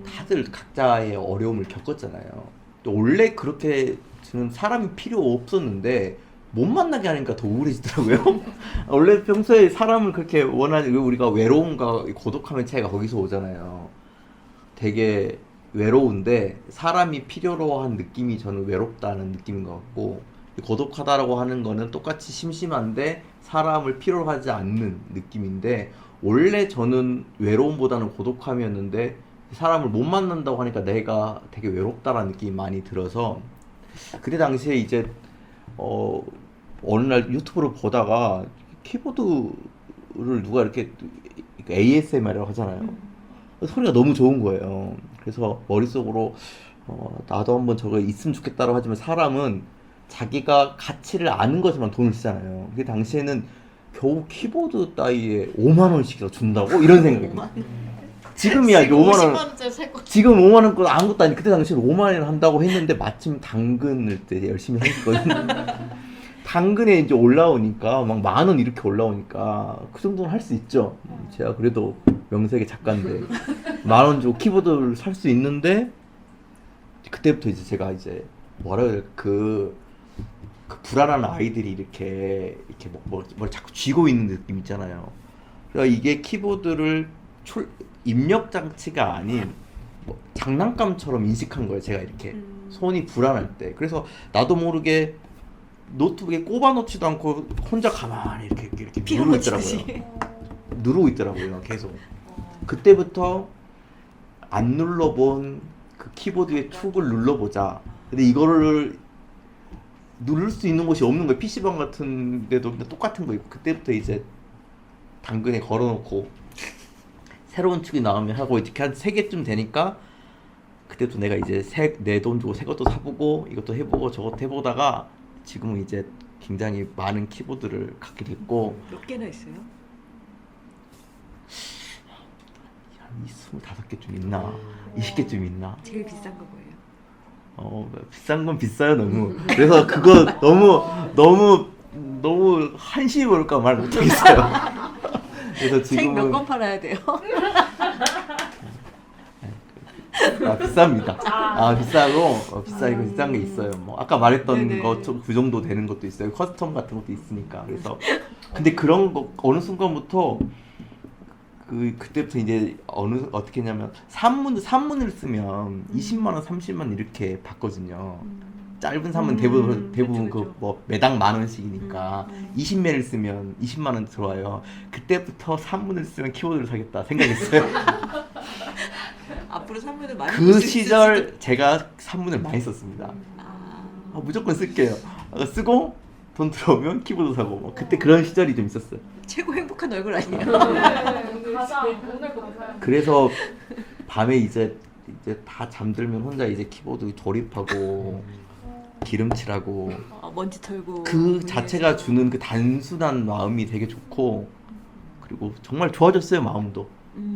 다들 각자의 어려움을 겪었잖아요. 또 원래 그렇게 저는 사람이 필요 없었는데 못 만나게 하니까 더 우울해지더라고요. 원래 평소에 사람을 그렇게 원하는 우리가 외로움과 고독함의 차이가 거기서 오잖아요. 되게 외로운데 사람이 필요로 한 느낌이 저는 외롭다는 느낌인 것 같고 고독하다라고 하는 거는 똑같이 심심한데 사람을 필요로 하지 않는 느낌인데 원래 저는 외로움보다는 고독함이었는데 사람을 못 만난다고 하니까 내가 되게 외롭다라는 느낌이 많이 들어서 그때 당시에 이제 어느 날 유튜브를 보다가 키보드를 누가 이렇게 ASMR이라고 하잖아요. 소리가 너무 좋은 거예요. 그래서 머릿속으로 나도 한번 저거 있으면 좋겠다라고 하지만 사람은 자기가 가치를 아는 것에만 돈을 쓰잖아요. 그 당시에는 겨우 키보드 따위에 5만 원씩이라도 준다고? 이런 생각이에요. 지금이야 이게 5만 원. 지금 5만 원 거 아무것도 아니. 그때 당시에 5만 원 한다고 했는데 마침 당근을 때 열심히 했거든요. 당근에 이제 올라오니까 막 10,000원 이렇게 올라오니까 그 정도는 할 수 있죠. 제가 그래도 명색의 작가인데 10,000원 주고 키보드를 살 수 있는데 그때부터 이제 제가 이제 뭐라 해야 될까 그 불안한 아이들이 이렇게 뭘 자꾸 쥐고 있는 느낌 있잖아요. 그러니까 이게 키보드를 입력 장치가 아닌 뭐 장난감처럼 인식한 거예요. 제가 이렇게 손이 불안할 때. 그래서 나도 모르게 노트북에 꼽아 놓지도 않고 혼자 가만히 이렇게 누르고 있더라고요. 누르고 있더라고요. 계속. 그때부터 안 눌러본 그 키보드의 축을 눌러보자. 근데 이거를 누를 수 있는 곳이 없는 거예요. PC방 같은 데도 똑같은 거 있고 그때부터 이제 당근에 걸어놓고 새로운 축이 나오면 하고 이렇게 한 3개쯤 되니까 그때부터 내가 이제 내 돈 주고 새 것도 사보고 이것도 해보고 저것도 해보다가 지금은 이제 굉장히 많은 키보드를 갖게 됐고 몇 개나 있어요? 한 25개쯤 있나 20개쯤 있나 제일 비싼 거 뭐예요? 비싼 건 비싸요 너무. 그래서 그거 너무 한심히 볼까 말 못하겠어요. 그래서 책 몇 지금은 권 팔아야 돼요? 비쌉니다. 비싸고 비싼 게 있어요. 뭐 아까 말했던 네네. 거 그 정도 되는 것도 있어요. 커스텀 같은 것도 있으니까. 그래서 근데 그런 거 어느 순간부터 그때부터 이제 어떻게 했냐면 산문을 쓰면 20만 원, 30만 원 이렇게 받거든요. 짧은 산문 대부분 그쵸. 그 뭐 매당 10,000원씩이니까 20매를 쓰면 20만 원 들어와요. 그때부터 산문을 쓰면 키보드를 사겠다 생각했어요. 앞으로 산문을 많이 그 쓸 수 시절 제가 산문을 많이 썼습니다. 무조건 쓸게요. 쓰고 돈 들어오면 키보드 사고 뭐 그때 그런 시절이 좀 있었어요. 최고 행복한 얼굴 아니에요? 가자 오늘 가자. 그래서 밤에 이제 다 잠들면 혼자 이제 키보드 조립하고 기름칠하고 먼지 털고 그 자체가 주는 그 단순한 마음이 되게 좋고 그리고 정말 좋아졌어요. 마음도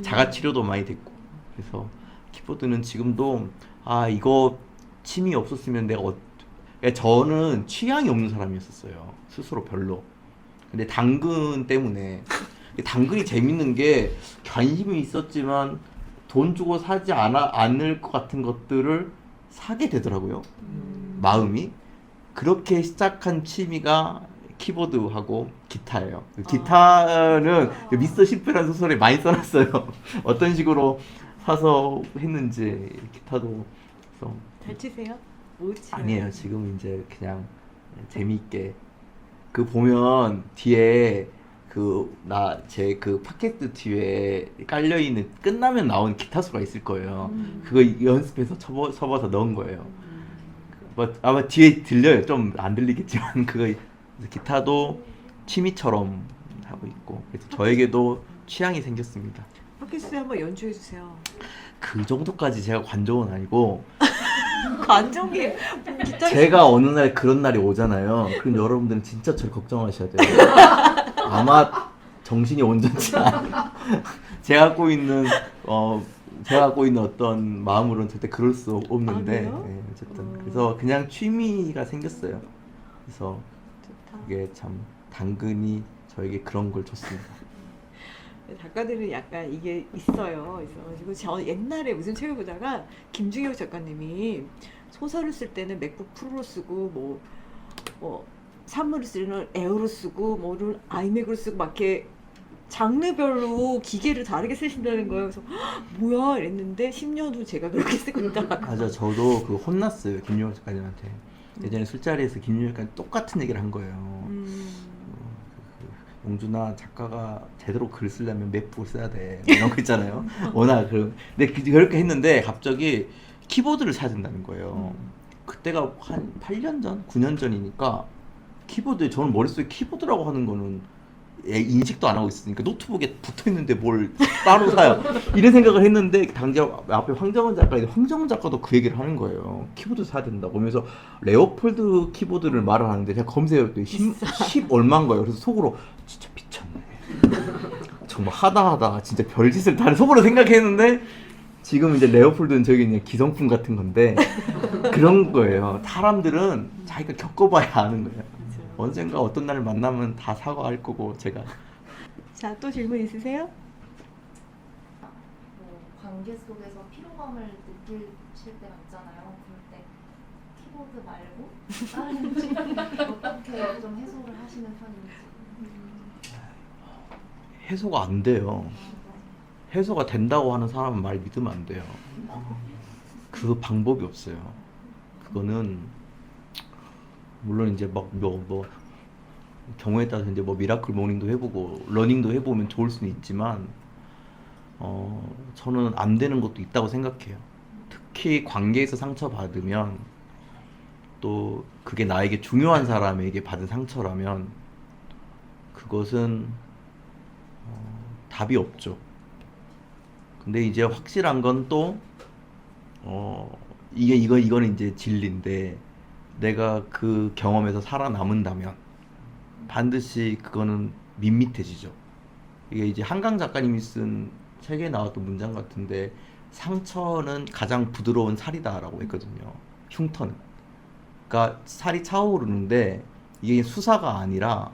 자가 치료도 많이 됐고 그래서 키보드는 지금도 이거 취미 없었으면 내가 그러니까 저는 취향이 없는 사람이었어요. 스스로 별로. 근데 당근 때문에 당근이 재밌는 게 관심이 있었지만 돈 주고 사지 않을 것 같은 것들을 사게 되더라고요. 마음이. 그렇게 시작한 취미가 키보드하고 기타예요. 기타는 미스터 심플한 소설에 많이 써놨어요. 어떤 식으로 사서 했는지 기타도 그래서 잘 치세요? 뭐 치세요? 아니에요. 지금 이제 그냥 재미있게 그 보면 뒤에 제 팟캐스트 뒤에 깔려 있는 끝나면 나온 기타 수가 있을 거예요. 그거 연습해서 쳐봐서 넣은 거예요. 뭐 아마 뒤에 들려요. 좀 안 들리겠지만 그거 기타도 취미처럼 하고 있고 그래서 저에게도 취향이 생겼습니다. 팟캐스트 한번 연주해 주세요. 그 정도까지 제가 관종은 아니고 관종이 기타 제가 어느 날 그런 날이 오잖아요. 그럼 여러분들은 진짜 저를 걱정하셔야 돼요. 아마 정신이 온전치 않아. 제가 갖고 있는 어떤 마음으로는 절대 그럴 수 없는데 그래요? 네, 어쨌든 그래서 그냥 취미가 생겼어요. 그래서 좋다. 이게 참 당근이 저에게 그런 걸 줬습니다. 작가들은 약간 이게 있어가지고 저 옛날에 무슨 책을 보다가 김중혁 작가님이 소설을 쓸 때는 맥북 프로로 쓰고 뭐 산문을 쓰는 에어로 쓰고 뭐를 아이맥으로 쓰고 막 이렇게 장르별로 기계를 다르게 쓰신다는 거예요. 그래서 "헉, 뭐야 이랬는데 10년 후 제가 그렇게 쓰고 있더라고요. 맞아, 저도 그 혼났어요, 김유혁 작가님한테. 예전에 술자리에서 김유혁 작가님 똑같은 얘기를 한 거예요. 용준아, 작가가 제대로 글 쓰려면 맥북을 써야 돼, 이런 거 있잖아요. 워낙 근데 그렇게 했는데 갑자기 키보드를 사야 된다는 거예요. 그때가 한 8년 전, 9년 전이니까 키보드, 저는 머릿속에 키보드라고 하는 거는 인식도 안 하고 있으니까 노트북에 붙어 있는데 뭘 따로 사요. 이런 생각을 했는데 당장 앞에 황정은 작가도 그 얘기를 하는 거예요. 키보드 사야 된다고. 그러면서 레오폴드 키보드를 말을 하는데 제가 검색해봤더니 10 얼마인 거예요. 그래서 속으로 진짜 미쳤네. 정말 하다 진짜 별짓을 다 속으로 생각했는데 지금 이제 레오폴드는 저기 그냥 기성품 같은 건데 그런 거예요. 사람들은 자기가 겪어봐야 아는 거예요. 언젠가 어떤 날 만나면 다 사과할 거고 제가. 자, 또 질문 있으세요? 뭐 관계 속에서 피로감을 느끼실 때가 있잖아요. 그럴 때 키보드 말고 다른 어떻게 좀 해소를 하시는 편인지. 해소가 안 돼요. 해소가 된다고 하는 사람은 말 믿으면 안 돼요. 그 방법이 없어요. 그거는 물론 이제 막 뭐 경우에 따라서 이제 뭐 미라클 모닝도 해보고 러닝도 해보면 좋을 수는 있지만 저는 안 되는 것도 있다고 생각해요. 특히 관계에서 상처 받으면 또 그게 나에게 중요한 사람에게 받은 상처라면 그것은 답이 없죠. 근데 이제 확실한 건 또 이거는 이제 진리인데 내가 그 경험에서 살아남은다면 반드시 그거는 밋밋해지죠. 이게 이제 한강 작가님이 쓴 책에 나왔던 문장 같은데 상처는 가장 부드러운 살이다라고 했거든요. 흉터는. 그러니까 살이 차오르는데 이게 수사가 아니라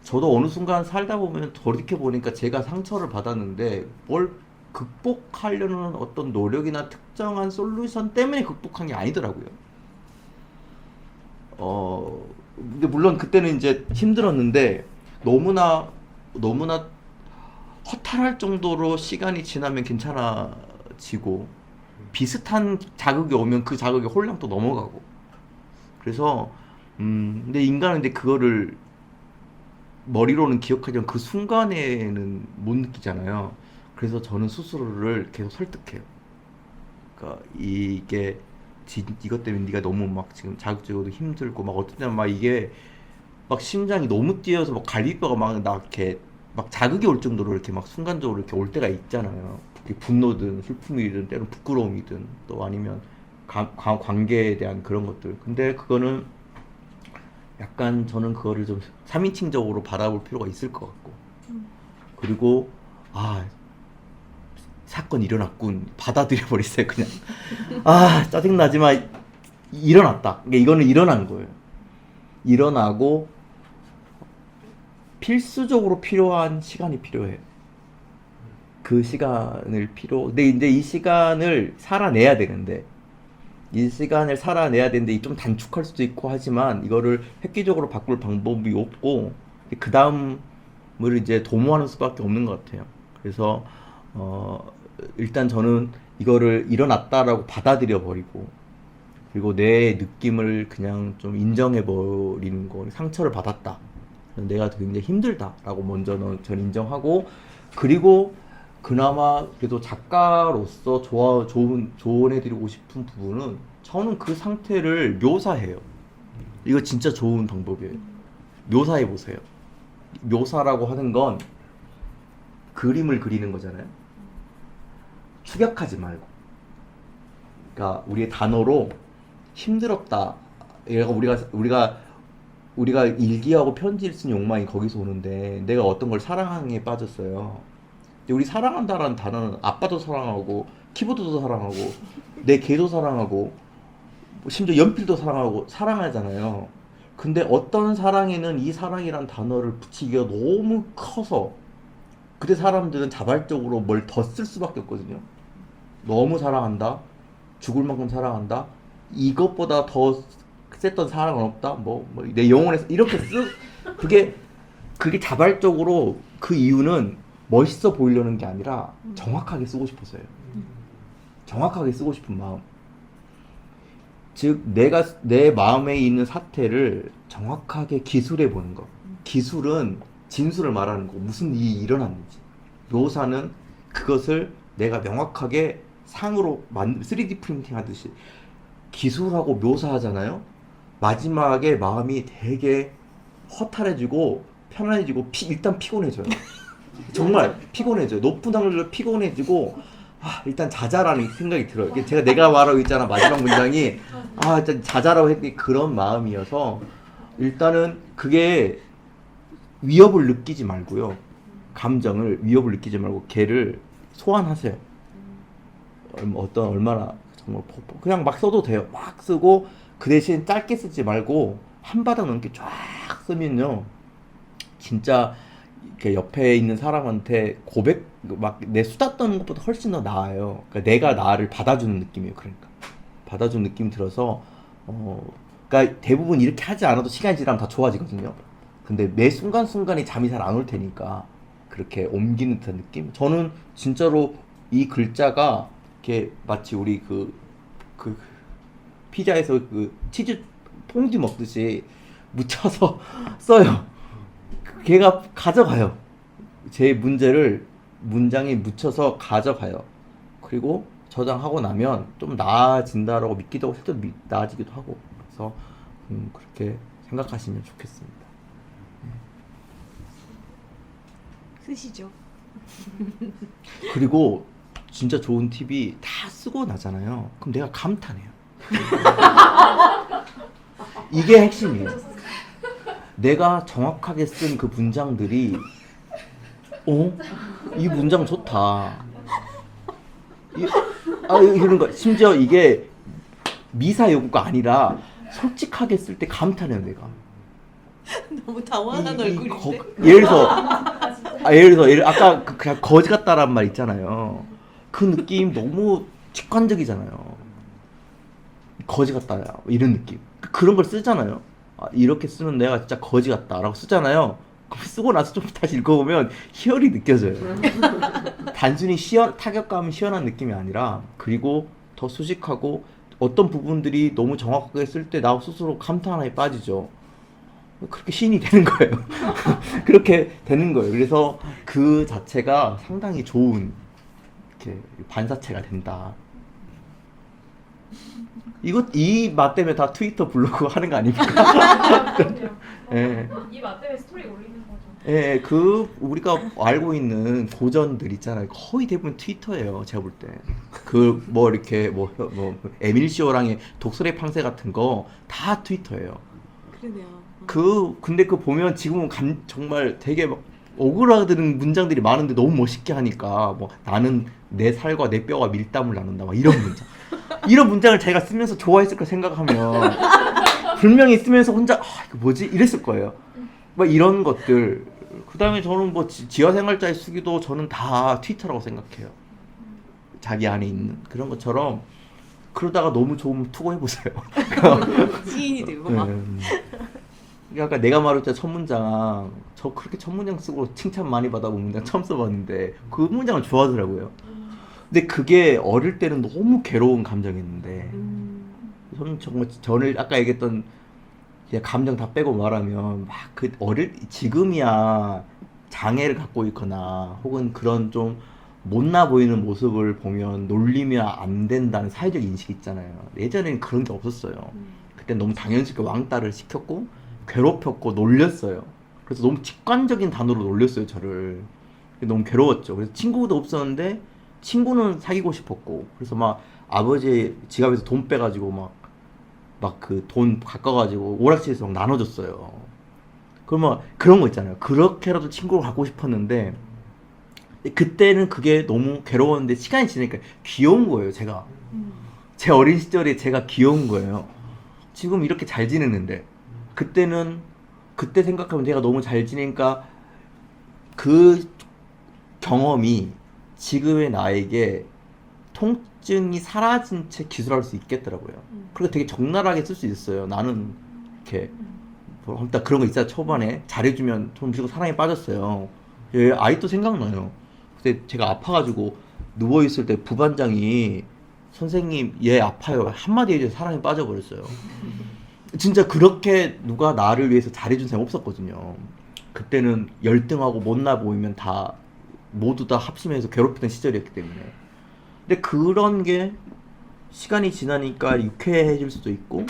저도 어느 순간 살다 보면 돌이켜 보니까 제가 상처를 받았는데 뭘 극복하려는 어떤 노력이나 특정한 솔루션 때문에 극복한 게 아니더라고요. 근데 물론 그때는 이제 힘들었는데 너무나 허탈할 정도로 시간이 지나면 괜찮아지고 비슷한 자극이 오면 그 자극에 홀랑 또 넘어가고 그래서 근데 인간은 근데 그거를 머리로는 기억하지만 그 순간에는 못 느끼잖아요. 그래서 저는 스스로를 계속 설득해요. 그러니까 이것 때문에 네가 너무 막 지금 자극적으로 힘들고 막 어떤 때는 막 이게 막 심장이 너무 뛰어서 막 갈비뼈가 막 이렇게 막 자극이 올 정도로 이렇게 막 순간적으로 이렇게 올 때가 있잖아요. 분노든 슬픔이든 때로는 부끄러움이든 또 아니면 관계에 대한 그런 것들. 근데 그거는 약간 저는 그거를 좀 3인칭적으로 바라볼 필요가 있을 것 같고 그리고 사건이 일어났군 받아들여 버리세요. 그냥 짜증나지만 일어났다. 그러니까 이거는 일어난 거예요. 일어나고 필수적으로 필요한 시간이 필요해요. 그 시간을 근데 이제 이 시간을 살아내야 되는데 좀 단축할 수도 있고 하지만 이거를 획기적으로 바꿀 방법이 없고 그 다음을 이제 도모하는 수밖에 없는 것 같아요. 그래서 일단 저는 이거를 일어났다라고 받아들여 버리고 그리고 내 느낌을 그냥 좀 인정해 버리는 거. 상처를 받았다. 내가 굉장히 힘들다라고 먼저 저는 인정하고 그리고 그나마 그래도 작가로서 조언해드리고 싶은 부분은 저는 그 상태를 묘사해요. 이거 진짜 좋은 방법이에요. 묘사해 보세요. 묘사라고 하는 건 그림을 그리는 거잖아요. 축약하지 말고. 그러니까 우리의 단어로 힘들었다. 우리가 일기하고 편지를 쓴 욕망이 거기서 오는데 내가 어떤 걸 사랑하는 빠졌어요. 근데 우리 사랑한다라는 단어는 아빠도 사랑하고 키보드도 사랑하고 내 개도 사랑하고 심지어 연필도 사랑하고 사랑하잖아요. 근데 어떤 사랑에는 이 사랑이란 단어를 붙이기가 너무 커서 그때 사람들은 자발적으로 뭘 더 쓸 수밖에 없거든요. 너무 사랑한다. 죽을 만큼 사랑한다. 이것보다 더 셌던 사랑은 없다. 내 영혼에서 이렇게 그게 자발적으로 그 이유는 멋있어 보이려는 게 아니라 정확하게 쓰고 싶어서요. 정확하게 쓰고 싶은 마음. 즉 내가 내 마음에 있는 사태를 정확하게 기술해 보는 거. 기술은 진술을 말하는 거. 무슨 일이 일어났는지. 묘사는 그것을 내가 명확하게 상으로 3D 프린팅 하듯이 기술하고 묘사하잖아요. 마지막에 마음이 되게 허탈해지고 편안해지고 일단 피곤해져요. 정말 피곤해져요. 높은 확률로 피곤해지고 일단 자자라는 생각이 들어요. 이게 내가 말하고 있잖아. 마지막 문장이 일단 자자라고 했더니 그런 마음이어서 일단은 그게 위협을 느끼지 말고요. 감정을 위협을 느끼지 말고 걔를 소환하세요. 얼마나 정말 그냥 막 써도 돼요. 막 쓰고 그 대신 짧게 쓰지 말고 한 바닥 넘게 쫙 쓰면요. 진짜 이렇게 옆에 있는 사람한테 고백 막 내 수다 떠는 것보다 훨씬 더 나아요. 그러니까 내가 나를 받아주는 느낌이에요. 그러니까 받아주는 느낌이 들어서 그러니까 대부분 이렇게 하지 않아도 시간이 지나면 다 좋아지거든요. 근데 매 순간순간이 잠이 잘 안 올 테니까 그렇게 옮기는 듯한 느낌? 저는 진짜로 이 글자가 이렇게 마치 우리 그 피자에서 그 치즈 퐁듀 먹듯이 묻혀서 써요. 걔가 가져가요. 제 문장에 묻혀서 가져가요. 그리고 저장하고 나면 좀 나아진다라고 믿기도 하고 실제로 나아지기도 하고. 그래서 그렇게 생각하시면 좋겠습니다. 쓰시죠. 그리고 진짜 좋은 팁이 다 쓰고 나잖아요. 그럼 내가 감탄해요. 이게 핵심이에요. 내가 정확하게 쓴 그 문장들이 이 문장 좋다. 이런 거. 심지어 이게 미사 여구가 아니라 솔직하게 쓸 때 감탄해요, 내가. 너무 당황한 얼굴인데. 예를 들어서 아까 그냥 거지 같다란 말 있잖아요. 그 느낌 너무 직관적이잖아요. 거지 같다야 이런 느낌. 그런 걸 쓰잖아요. 이렇게 쓰면 내가 진짜 거지 같다라고 쓰잖아요. 그럼 쓰고 나서 좀 다시 읽어보면 희열이 느껴져요. 단순히 타격감은 시원한 느낌이 아니라 그리고 더 수직하고 어떤 부분들이 너무 정확하게 쓸 때 나 스스로 감탄에 빠지죠. 그렇게 시인이 되는 거예요. 그렇게 되는 거예요. 그래서 그 자체가 상당히 좋은 이렇게 반사체가 된다. 이 맛 때문에 다 트위터 블로그 하는 거 아닙니까? 예. 이 맛 때문에 스토리 올리는 거죠. 예, 우리가 알고 있는 고전들 있잖아요. 거의 대부분 트위터예요. 제가 볼 때. 에밀시오랑의 독설의 팡세 같은 거 다 트위터예요. 그러네요. 근데 보면 지금은 정말 되게 막 오그라드는 문장들이 많은데 너무 멋있게 하니까 나는 내 살과 내 뼈가 밀담을 나눈다 막 이런 문장. 이런 문장을 자기가 쓰면서 좋아했을 거 생각하면 분명히 쓰면서 혼자 이거 뭐지? 이랬을 거예요. 막 이런 것들. 그다음에 저는 지하생활자의 수기도 저는 다 트위터라고 생각해요. 자기 안에 있는 그런 것처럼. 그러다가 너무 좋으면 투고해보세요. 시인이 되고 막. 아까 내가 말했잖아 첫 문장. 저 그렇게 첫 문장 쓰고 칭찬 많이 받아본 문장 처음 써봤는데 그 문장을 좋아하더라고요. 근데 그게 어릴 때는 너무 괴로운 감정이었는데 저는 정말 저는 아까 얘기했던 감정 다 빼고 말하면 지금이야 장애를 갖고 있거나 혹은 그런 좀 못나 보이는 모습을 보면 놀리면 안 된다는 사회적 인식이 있잖아요. 예전에는 그런 게 없었어요. 그때 너무 당연스럽게 왕따를 시켰고 괴롭혔고 놀렸어요. 그래서 너무 직관적인 단어로 놀렸어요, 저를. 너무 괴로웠죠. 그래서 친구도 없었는데 친구는 사귀고 싶었고, 그래서 막 아버지 지갑에서 돈 빼가지고 막 그 돈 바꿔가지고 오락실에서 막 나눠줬어요. 그러면 그런 거 있잖아요. 그렇게라도 친구를 갖고 싶었는데 그때는 그게 너무 괴로웠는데 시간이 지나니까 귀여운 거예요, 제가. 제 어린 시절에 제가 귀여운 거예요. 지금 이렇게 잘 지내는데 그때는 그때 생각하면 제가 너무 잘 지내니까 그 경험이 지금의 나에게 통증이 사라진 채 기술할 수 있겠더라고요. 그리고 되게 적나라하게 쓸 수 있어요. 나는 이렇게 뭐 일단 그런 거 있어요. 초반에 잘해주면 좀 무조건 사랑에 빠졌어요. 예, 아직도 생각나요. 그때 제가 아파가지고 누워있을 때 부반장이 선생님 얘 아파요 한마디 해줘서 사랑에 빠져버렸어요. 진짜 그렇게 누가 나를 위해서 잘해준 사람이 없었거든요. 그때는 열등하고 못나 보이면 다 모두 다 합심해서 괴롭히던 시절이었기 때문에. 근데 그런 게 시간이 지나니까 유쾌해질 수도 있고,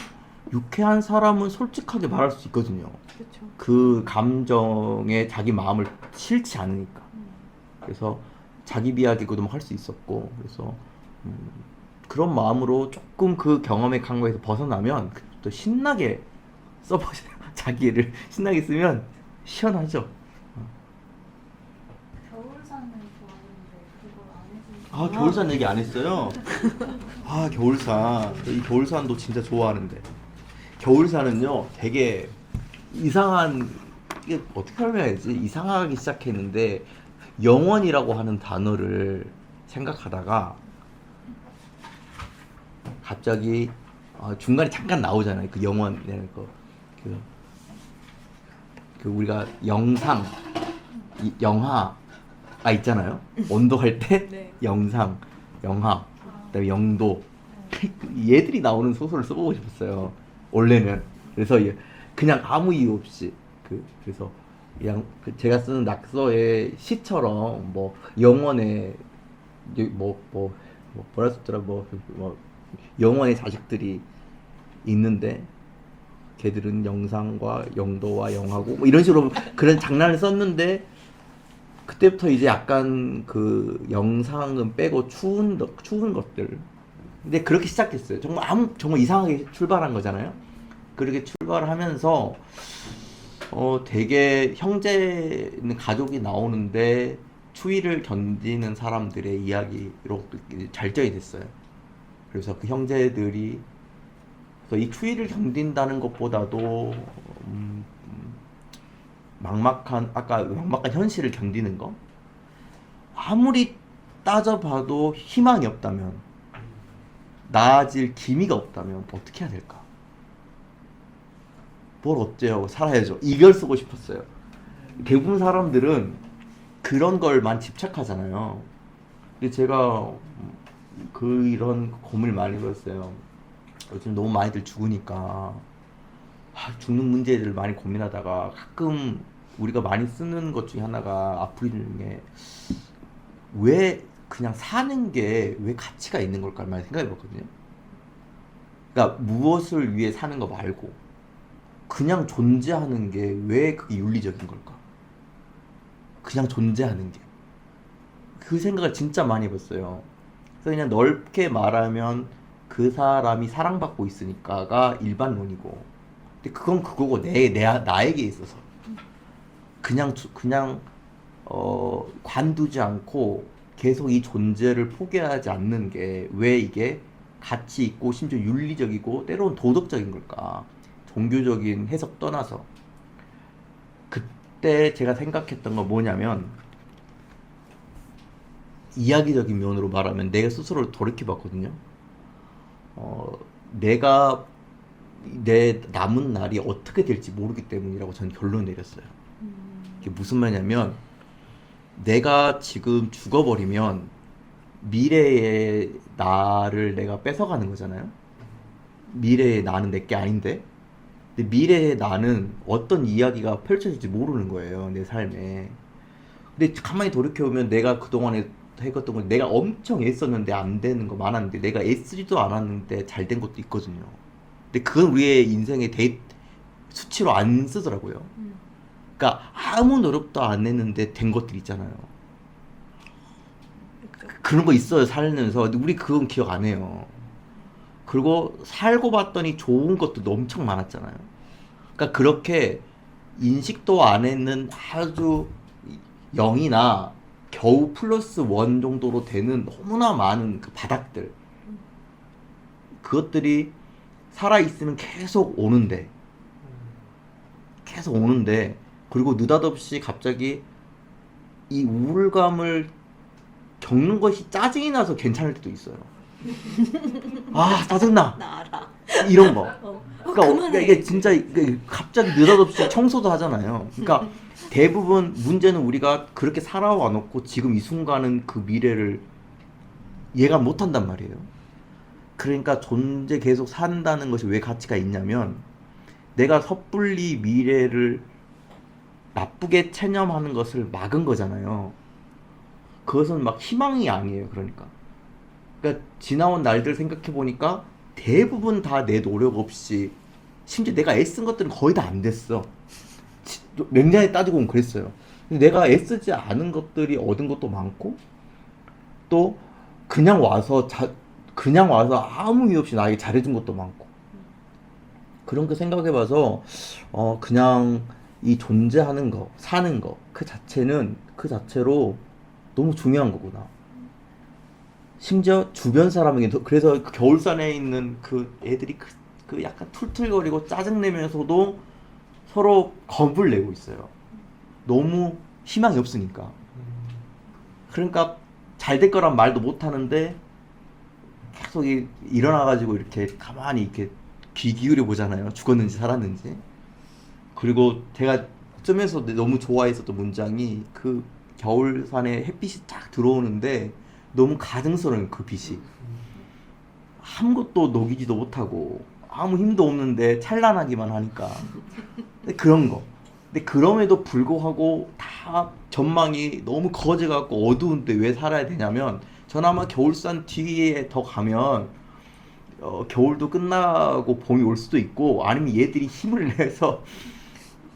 유쾌한 사람은 솔직하게 말할 수 있거든요. 그렇죠. 그 감정에 자기 마음을 싫지 않으니까. 그래서 자기 비하기도 할 수 있었고, 그래서 그런 마음으로 조금 그 경험의 강과에서 벗어나면 또 신나게 써보세요. 자기를 신나게 쓰면 시원하죠. 겨울산을 좋아하는데 그걸 안 해주니까 아, 겨울산 얘기 안 했어요? 아, 겨울산. 이 겨울산도 진짜 좋아하는데. 겨울산은요, 되게 이상한, 이게 어떻게 설명해야지? 이상하기 시작했는데, 영원이라고 하는 단어를 생각하다가, 갑자기, 중간에 잠깐 나오잖아요. 그 영원이라는 거. 그 우리가 영상, 영화가 있잖아요. 온도 할 때 네. 영상, 영화, 그다음에 영도. 얘들이 나오는 소설을 써보고 싶었어요. 원래는. 그래서 그냥 아무 이유 없이 그래서 그냥 제가 쓰는 낙서의 시처럼 뭐 영원의 뭐라 썼더라 뭐 영원의 자식들이 있는데 걔들은 영상과 영도와 영하고 뭐 이런 식으로 그런 장난을 썼는데 그때부터 이제 약간 그 영상은 빼고 추운 것들. 근데 그렇게 시작했어요. 정말 이상하게 출발한 거잖아요. 그렇게 출발하면서 되게 형제는 가족이 나오는데 추위를 견디는 사람들의 이야기로 발전이 됐어요. 그래서 그 형제들이 그래서 이 추위를 견딘다는 것보다도 막막한 현실을 견디는 거, 아무리 따져봐도 희망이 없다면, 나아질 기미가 없다면 어떻게 해야 될까? 뭘 어때요? 살아야죠. 이걸 쓰고 싶었어요. 대부분 사람들은 그런 걸만 집착하잖아요. 근데 제가 이런 고민을 많이 해봤어요. 요즘 너무 많이들 죽으니까 죽는 문제들을 많이 고민하다가 가끔 우리가 많이 쓰는 것 중에 하나가 아프리즘에 왜 그냥 사는 게 왜 가치가 있는 걸까 많이 생각해 봤거든요. 그러니까 무엇을 위해 사는 거 말고 그냥 존재하는 게 왜 그게 윤리적인 걸까? 그냥 존재하는 게. 그 생각을 진짜 많이 해봤어요. 그래서 그냥 넓게 말하면 그 사람이 사랑받고 있으니까가 일반론이고, 근데 그건 그거고 나에게 있어서 그냥 관두지 않고 계속 이 존재를 포기하지 않는 게 왜 이게 가치 있고 심지어 윤리적이고 때로는 도덕적인 걸까? 종교적인 해석 떠나서. 그때 제가 생각했던 건 뭐냐면, 이야기적인 면으로 말하면 내가 스스로를 돌이켜봤거든요. 내가 내 남은 날이 어떻게 될지 모르기 때문이라고 저는 결론을 내렸어요. 이게 무슨 말이냐면, 내가 지금 죽어버리면 미래의 나를 내가 뺏어가는 거잖아요. 미래의 나는 내게 아닌데, 근데 미래의 나는 어떤 이야기가 펼쳐질지 모르는 거예요, 내 삶에. 근데 가만히 돌이켜보면 내가 그동안에 해갔던 건 내가 엄청 애썼는데 안 되는 거 많았는데 내가 애쓰지도 않았는데 잘 된 것도 있거든요. 근데 그건 우리의 인생의 수치로 안 쓰더라고요. 그러니까 아무 노력도 안 했는데 된 것들 있잖아요. 그런 거 있어요, 살면서. 근데 우리 그건 기억 안 해요. 그리고 살고 봤더니 좋은 것도 엄청 많았잖아요. 그러니까 그렇게 인식도 안 했는 아주 0이나 겨우 플러스 1 정도로 되는 너무나 많은 그 바닥들, 그것들이 살아있으면 계속 오는데 그리고 느닷없이 갑자기 이 우울감을 겪는 것이 짜증이 나서 괜찮을 때도 있어요. 아, 짜증나, 나 알아. 이런 거. 그러니까 그만해. 이게 진짜 이게 갑자기 느닷없이 청소도 하잖아요. 그러니까 대부분 문제는 우리가 그렇게 살아와 놓고 지금 이 순간은 그 미래를 예감 못 한단 말이에요. 그러니까 존재 계속 산다는 것이 왜 가치가 있냐면 내가 섣불리 미래를 나쁘게 체념하는 것을 막은 거잖아요. 그것은 막 희망이 아니에요. 그러니까 지나온 날들 생각해 보니까 대부분 다 내 노력 없이, 심지어 내가 애쓴 것들은 거의 다 안 됐어. 냉정히 따지고 보면 그랬어요. 근데 내가 애쓰지 않은 것들이 얻은 것도 많고, 또 그냥 와서 아무 이유 없이 나에게 잘해준 것도 많고, 그런 거 생각해봐서 그냥 이 존재하는 거, 사는 거 그 자체로 너무 중요한 거구나. 심지어 주변 사람에게, 그래서 겨울산에 있는 그 애들이 그 약간 툴툴거리고 짜증내면서도 서로 겁을 내고 있어요. 너무 희망이 없으니까. 그러니까 잘 될 거란 말도 못 하는데 계속 일어나가지고 이렇게 가만히 이렇게 귀 기울여 보잖아요. 죽었는지 살았는지. 그리고 제가 쯤에서 너무 좋아했었던 문장이 그 겨울산에 햇빛이 딱 들어오는데 너무 가증스러운 그 빛이 아무것도 녹이지도 못하고 아무 힘도 없는데 찬란하기만 하니까. 근데 그런 거. 근데 그럼에도 불구하고 다 전망이 너무 거제갖고 어두운데 왜 살아야 되냐면, 전 아마 겨울산 뒤에 더 가면 겨울도 끝나고 봄이 올 수도 있고, 아니면 얘들이 힘을 내서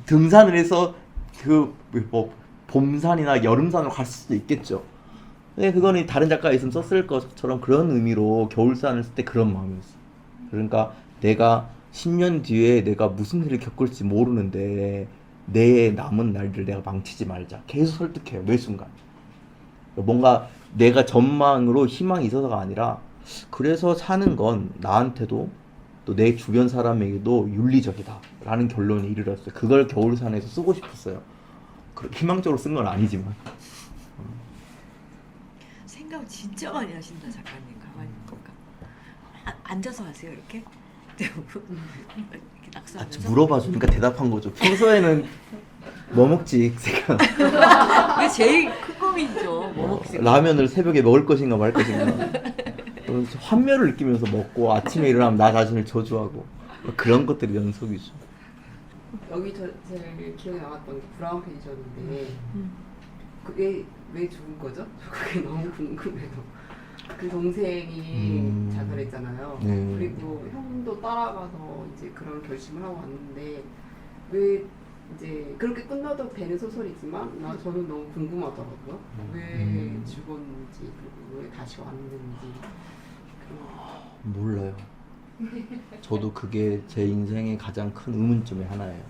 등산을 해서 봄산이나 여름산으로 갈 수도 있겠죠. 근데 그거는 다른 작가가 있으면 썼을 것처럼 그런 의미로 겨울산을 쓸 때 그런 마음이었어. 그러니까 내가 10년 뒤에 내가 무슨 일을 겪을지 모르는데 내 남은 날들 내가 망치지 말자. 계속 설득해요. 매 순간. 뭔가 내가 전망으로 희망이 있어서가 아니라, 그래서 사는 건 나한테도 또 내 주변 사람에게도 윤리적이다 라는 결론에 이르렀어요. 그걸 겨울산에서 쓰고 싶었어요. 희망적으로 쓴 건 아니지만. 생각 진짜 많이 하신다, 작가님. 가만히 보니까. 앉아서 하세요, 이렇게? 이렇게 낙서하면서? 물어봐 주니까 대답한 거죠. 평소에는 뭐 먹지? 제가 그게 제일 큰 고민이죠. 뭐 먹지? 라면을 새벽에 먹을 것인가 말 것인가. 환멸을 느끼면서 먹고 아침에 일어나면 나 자신을 저주하고 그런 것들이 연속이죠. 여기 제일 기억에 남았던 게 브라운 페이저인데 그게 왜 죽은 거죠? 그게 너무 궁금해요. 그 동생이 자살했잖아요. 네. 그리고 형도 따라가서 이제 그런 결심을 하고 왔는데 왜 이제 그렇게 끝나도 되는 소설이지만 저는 너무 궁금하더라고요. 왜 죽었는지, 그리고 왜 다시 왔는지. 몰라요. 저도 그게 제 인생의 가장 큰 의문점의 하나예요.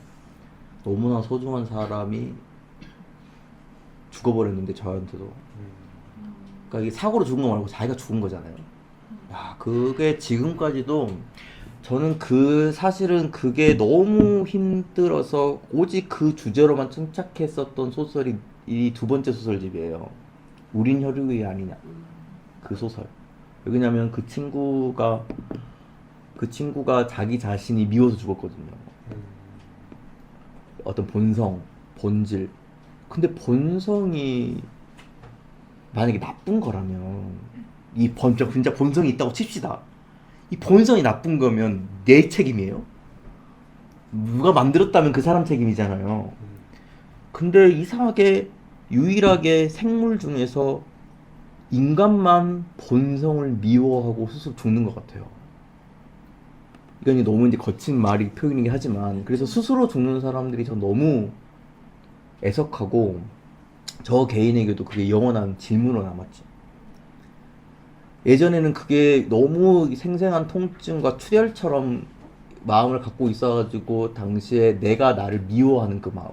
너무나 소중한 사람이 죽어버렸는데, 저한테도. 그러니까 이게 사고로 죽은 거 말고 자기가 죽은 거잖아요. 야, 그게 지금까지도 저는 사실은 그게 너무 힘들어서 오직 그 주제로만 침착했었던 소설이 이 두 번째 소설집이에요. 우린 혈육이 아니냐. 그 소설. 왜냐면 그 친구가 자기 자신이 미워서 죽었거든요. 어떤 본성, 본질. 근데 본성이 만약에 나쁜 거라면, 진짜 본성이 있다고 칩시다. 이 본성이 나쁜 거면 내 책임이에요? 누가 만들었다면 그 사람 책임이잖아요. 근데 이상하게 유일하게 생물 중에서 인간만 본성을 미워하고 스스로 죽는 것 같아요. 이건 너무 이제 거친 말이 표현이긴 하지만 그래서 스스로 죽는 사람들이 전 너무 애석하고 저 개인에게도 그게 영원한 질문으로 남았죠. 예전에는 그게 너무 생생한 통증과 출혈처럼 마음을 갖고 있어가지고 당시에 내가 나를 미워하는 그 마음.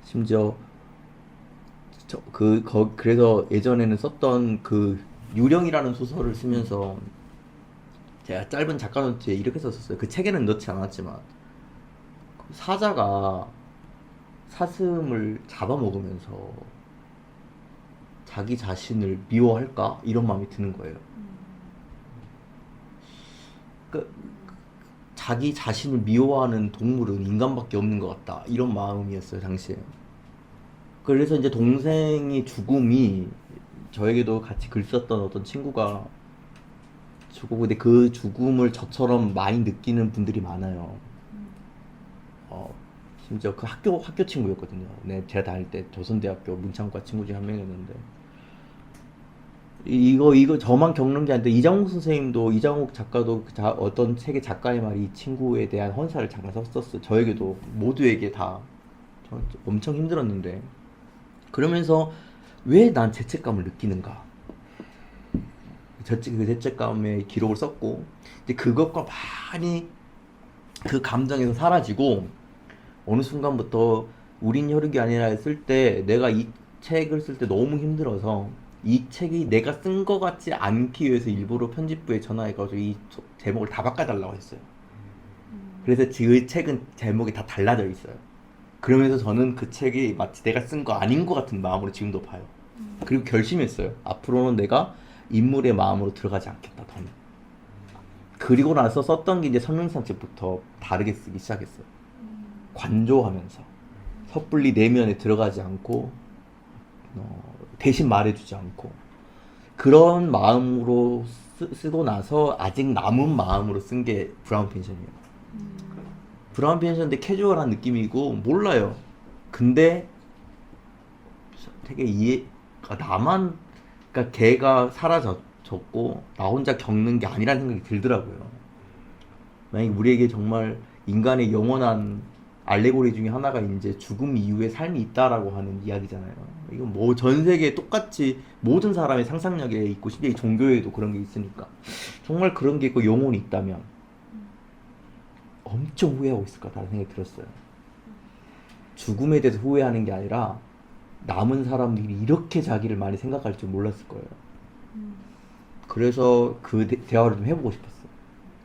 심지어 그래서 예전에는 썼던 그 유령이라는 소설을 쓰면서 제가 짧은 작가 노트에 이렇게 썼었어요. 그 책에는 넣지 않았지만 사자가 사슴을 잡아먹으면서 자기 자신을 미워할까? 이런 마음이 드는 거예요. 그 자기 자신을 미워하는 동물은 인간밖에 없는 것 같다. 이런 마음이었어요, 당시에. 그래서 이제 동생이 죽음이 저에게도 같이 글 썼던 어떤 친구가 죽고 근데 그 죽음을 저처럼 많이 느끼는 분들이 많아요. 심지어 그 학교 친구였거든요. 네, 제가 다닐 때 조선대학교 문창과 친구 중에 한 명이었는데 이거 저만 겪는 게 아닌데 이장욱 선생님도 이장욱 작가도 어떤 책의 작가의 말이 이 친구에 대한 헌사를 잠깐 썼었어요. 저에게도 모두에게 다 엄청 힘들었는데 그러면서 왜 난 죄책감을 느끼는가? 그 죄책감의 기록을 썼고 이제 그것과 많이 그 감정에서 사라지고 어느 순간부터 우린 혈육이 아니라 쓸 때 내가 이 책을 쓸 때 너무 힘들어서 이 책이 내가 쓴 것 같지 않기 위해서 일부러 편집부에 전화해가지고 이 제목을 다 바꿔달라고 했어요. 그래서 그 책은 제목이 다 달라져 있어요. 그러면서 저는 그 책이 마치 내가 쓴 거 아닌 것 같은 마음으로 지금도 봐요. 그리고 결심했어요. 앞으로는 내가 인물의 마음으로 들어가지 않겠다, 더는. 그리고 나서 썼던 게 이제 성명산책부터 다르게 쓰기 시작했어요. 관조하면서 섣불리 내면에 들어가지 않고 대신 말해주지 않고 그런 마음으로 쓰고 나서 아직 남은 마음으로 쓴 게 브라운 펜션이에요. 브라운 펜션인데 캐주얼한 느낌이고 몰라요. 근데 되게 나만 그러니까 걔가 사라졌고 나 혼자 겪는 게 아니라는 생각이 들더라고요. 만약에 우리에게 정말 인간의 영원한 알레고리 중에 하나가 이제 죽음 이후의 삶이 있다라고 하는 이야기잖아요. 이건 뭐 전 세계에 똑같이 모든 사람의 상상력에 있고 심지어 이 종교에도 그런 게 있으니까 정말 그런 게 있고 영혼이 있다면 엄청 후회하고 있을 거다라는 생각이 들었어요. 죽음에 대해서 후회하는 게 아니라 남은 사람들이 이렇게 자기를 많이 생각할 줄 몰랐을 거예요. 그래서 그 대화를 좀 해보고 싶었어요.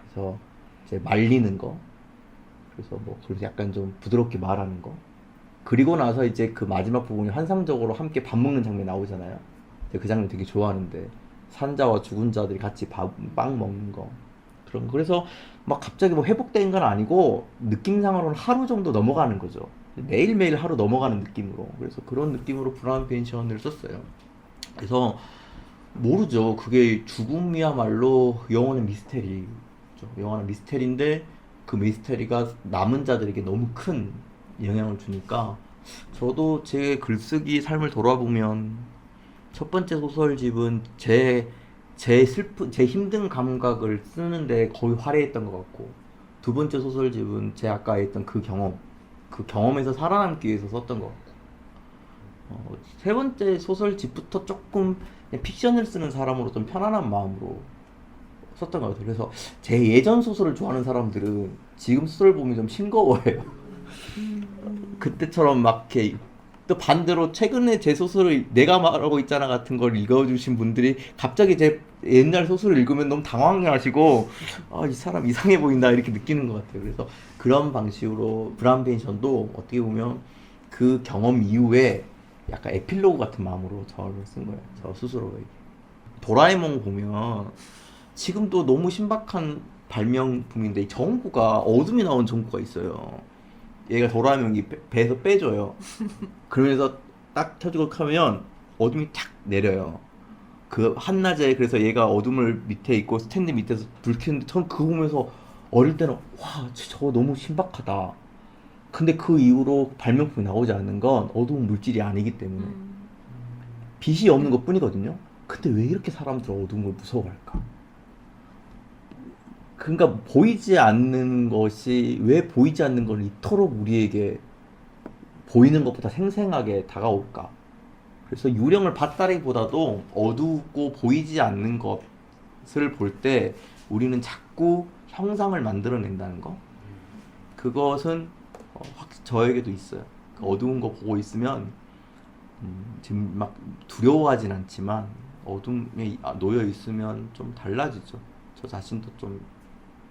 그래서 이제 말리는 거, 그래서 약간 좀 부드럽게 말하는 거. 그리고 나서 이제 그 마지막 부분이 환상적으로 함께 밥 먹는 장면이 나오잖아요. 그 장면 되게 좋아하는데 산자와 죽은 자들이 같이 빵 먹는 거. 그래서 막 갑자기 뭐 회복된 건 아니고 느낌상으로는 하루 정도 넘어가는 거죠. 매일매일 하루 넘어가는 느낌으로. 그래서 그런 느낌으로 브라운 펜션을 썼어요. 그래서 모르죠. 그게 죽음이야말로 영원한 미스테리죠. 영원한 미스테리인데 그 미스테리가 남은 자들에게 너무 큰 영향을 주니까 저도 제 글쓰기 삶을 돌아보면 첫 번째 소설집은 제 힘든 감각을 쓰는데 거의 화려했던 것 같고 두 번째 소설집은 제 아까 했던 그 경험에서 살아남기 위해서 썼던 것 같고 세 번째 소설집부터 조금 픽션을 쓰는 사람으로 좀 편안한 마음으로 썼던 것 같아요. 그래서 제 예전 소설을 좋아하는 사람들은 지금 소설 보면 좀 싱거워해요. 그때처럼 막 이렇게 또 반대로 최근에 제 소설을 내가 말하고 있잖아 같은 걸 읽어주신 분들이 갑자기 제 옛날 소설을 읽으면 너무 당황하시고 이 사람 이상해 보인다 이렇게 느끼는 것 같아요. 그래서 그런 방식으로 브라운 펜션도 어떻게 보면 그 경험 이후에 약간 에필로그 같은 마음으로 저를 쓴 거예요. 저 스스로에게. 도라에몽 보면 지금도 너무 신박한 발명품인데 정구가 어둠이 나온 정구가 있어요. 얘가 도라에몽이 배에서 빼줘요. 그러면서 딱 켜주고 하면 어둠이 탁 내려요. 그 한낮에 그래서 얘가 어둠을 밑에 있고 스탠드 밑에서 불 켜는데 저는 그거 보면서 어릴 때는 와 저거 너무 신박하다. 근데 그 이후로 발명품이 나오지 않는 건 어두운 물질이 아니기 때문에 빛이 없는 것 뿐이거든요. 근데 왜 이렇게 사람들 어두운 걸 무서워할까? 그러니까 보이지 않는 것이 왜 보이지 않는 걸 이토록 우리에게 보이는 것보다 생생하게 다가올까? 그래서 유령을 봤다기보다도 어둡고 보이지 않는 것을 볼 때 우리는 자꾸 형상을 만들어낸다는 거. 그것은 저에게도 있어요. 그 어두운 거 보고 있으면 지금 막 두려워하진 않지만 어둠에 놓여 있으면 좀 달라지죠. 저 자신도 좀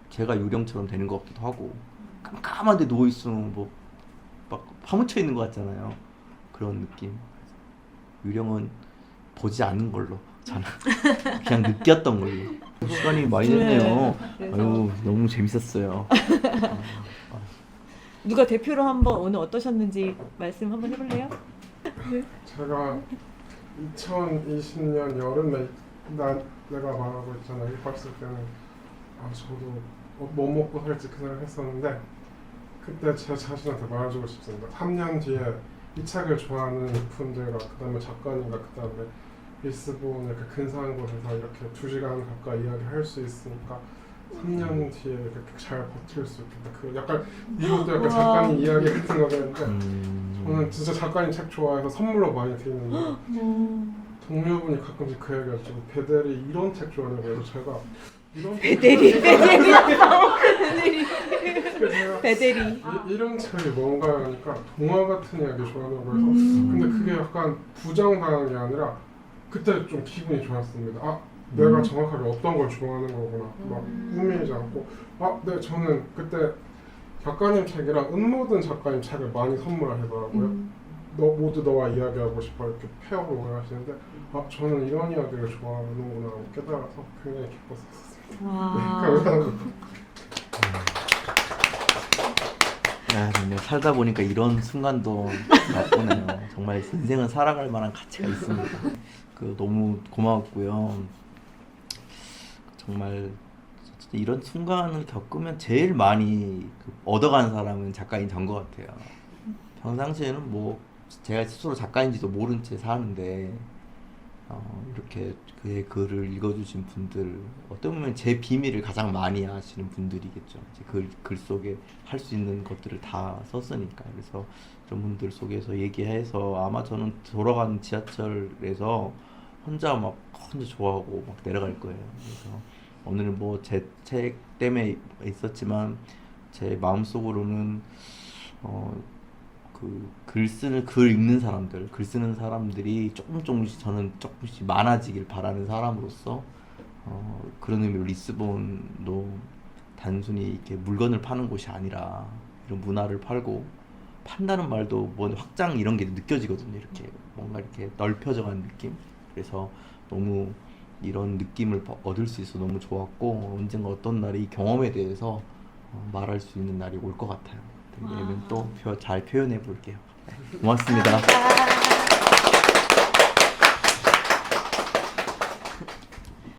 제가 유령처럼 되는 것 같기도 하고 깜깜한데 누워 있으면 뭐 막 파묻혀 있는 것 같잖아요. 그런 느낌. 유령은 보지 않는 걸로 저는 그냥 느꼈던 걸로. 시간이 많이 됐네요. 그래서 아유 너무 재밌었어요. 누가 대표로 한번 오늘 어떠셨는지 말씀 한번 해볼래요? 제가 2020년 여름에 내가 말하고 있잖아. 입학했을 때는 저도 뭐 먹고 살지 그 생각 했었는데 그때 제 자신한테 말해주고 싶습니다. 3년 뒤에 이 책을 좋아하는 분들과 그 다음에 작가님과 그 다음에 리스본의 그 근사한 곳에서 이렇게 2시간 가까이 이야기할 수 있으니까 3년 뒤에 이렇게 잘 버틸 수 있겠다. 그 약간 이것도 약간 작가님 이야기 같은 거였는데 저는 진짜 작가님 책 좋아해서 선물로 많이 드리는데 동료분이 가끔씩 그 얘기하죠. 배델이 이런 책 좋아하냐고 해서 제가 이런 배대리 배대리 이런 책이 뭔가 하니까 동화 같은 이야기 좋아하냐고 해서 근데 그게 약간 부정당한 게 아니라 그때 좀 기분이 좋았습니다. 내가 정확하게 어떤 걸 좋아하는 거구나. 막 꾸미지 않고 네 저는 그때 작가님 책이랑 음모든 작가님 책을 많이 선물하시더라고요. 모두 너와 이야기하고 싶어 이렇게 페어로 하시는데 저는 이런 이야기를 좋아하는구나 깨달아서 굉장히 기뻤었어요. 와. 감사합니다. 정말 살다 보니까 이런 순간도 맛보네요. 정말 인생은 살아갈 만한 가치가 있습니다. 너무 고마웠고요. 정말 진짜 이런 순간을 겪으면 제일 많이 얻어가는 사람은 작가인 저인 것 같아요. 평상시에는 뭐 제가 스스로 작가인지도 모른 채 사는데 이렇게 그의 글을 읽어주신 분들 어떻게 보면 제 비밀을 가장 많이 아시는 분들이겠죠. 글 속에 할 수 있는 것들을 다 썼으니까. 그래서 그런 분들 속에서 얘기해서 아마 저는 돌아가는 지하철에서 혼자 좋아하고 막 내려갈 거예요. 그래서 오늘은 뭐 제 책 때문에 있었지만 제 마음속으로는 글 읽는 사람들, 글 쓰는 사람들이 조금씩 저는 조금씩 많아지길 바라는 사람으로서 그런 의미로 리스본도 단순히 이렇게 물건을 파는 곳이 아니라 이런 문화를 팔고 판다는 말도 뭐 확장 이런 게 느껴지거든요. 이렇게 뭔가 이렇게 넓혀져가는 느낌. 그래서 너무 이런 느낌을 얻을 수 있어 너무 좋았고 언젠가 어떤 날이 이 경험에 대해서 말할 수 있는 날이 올 것 같아요. 내일은 또 잘 표현해 볼게요. 네, 고맙습니다.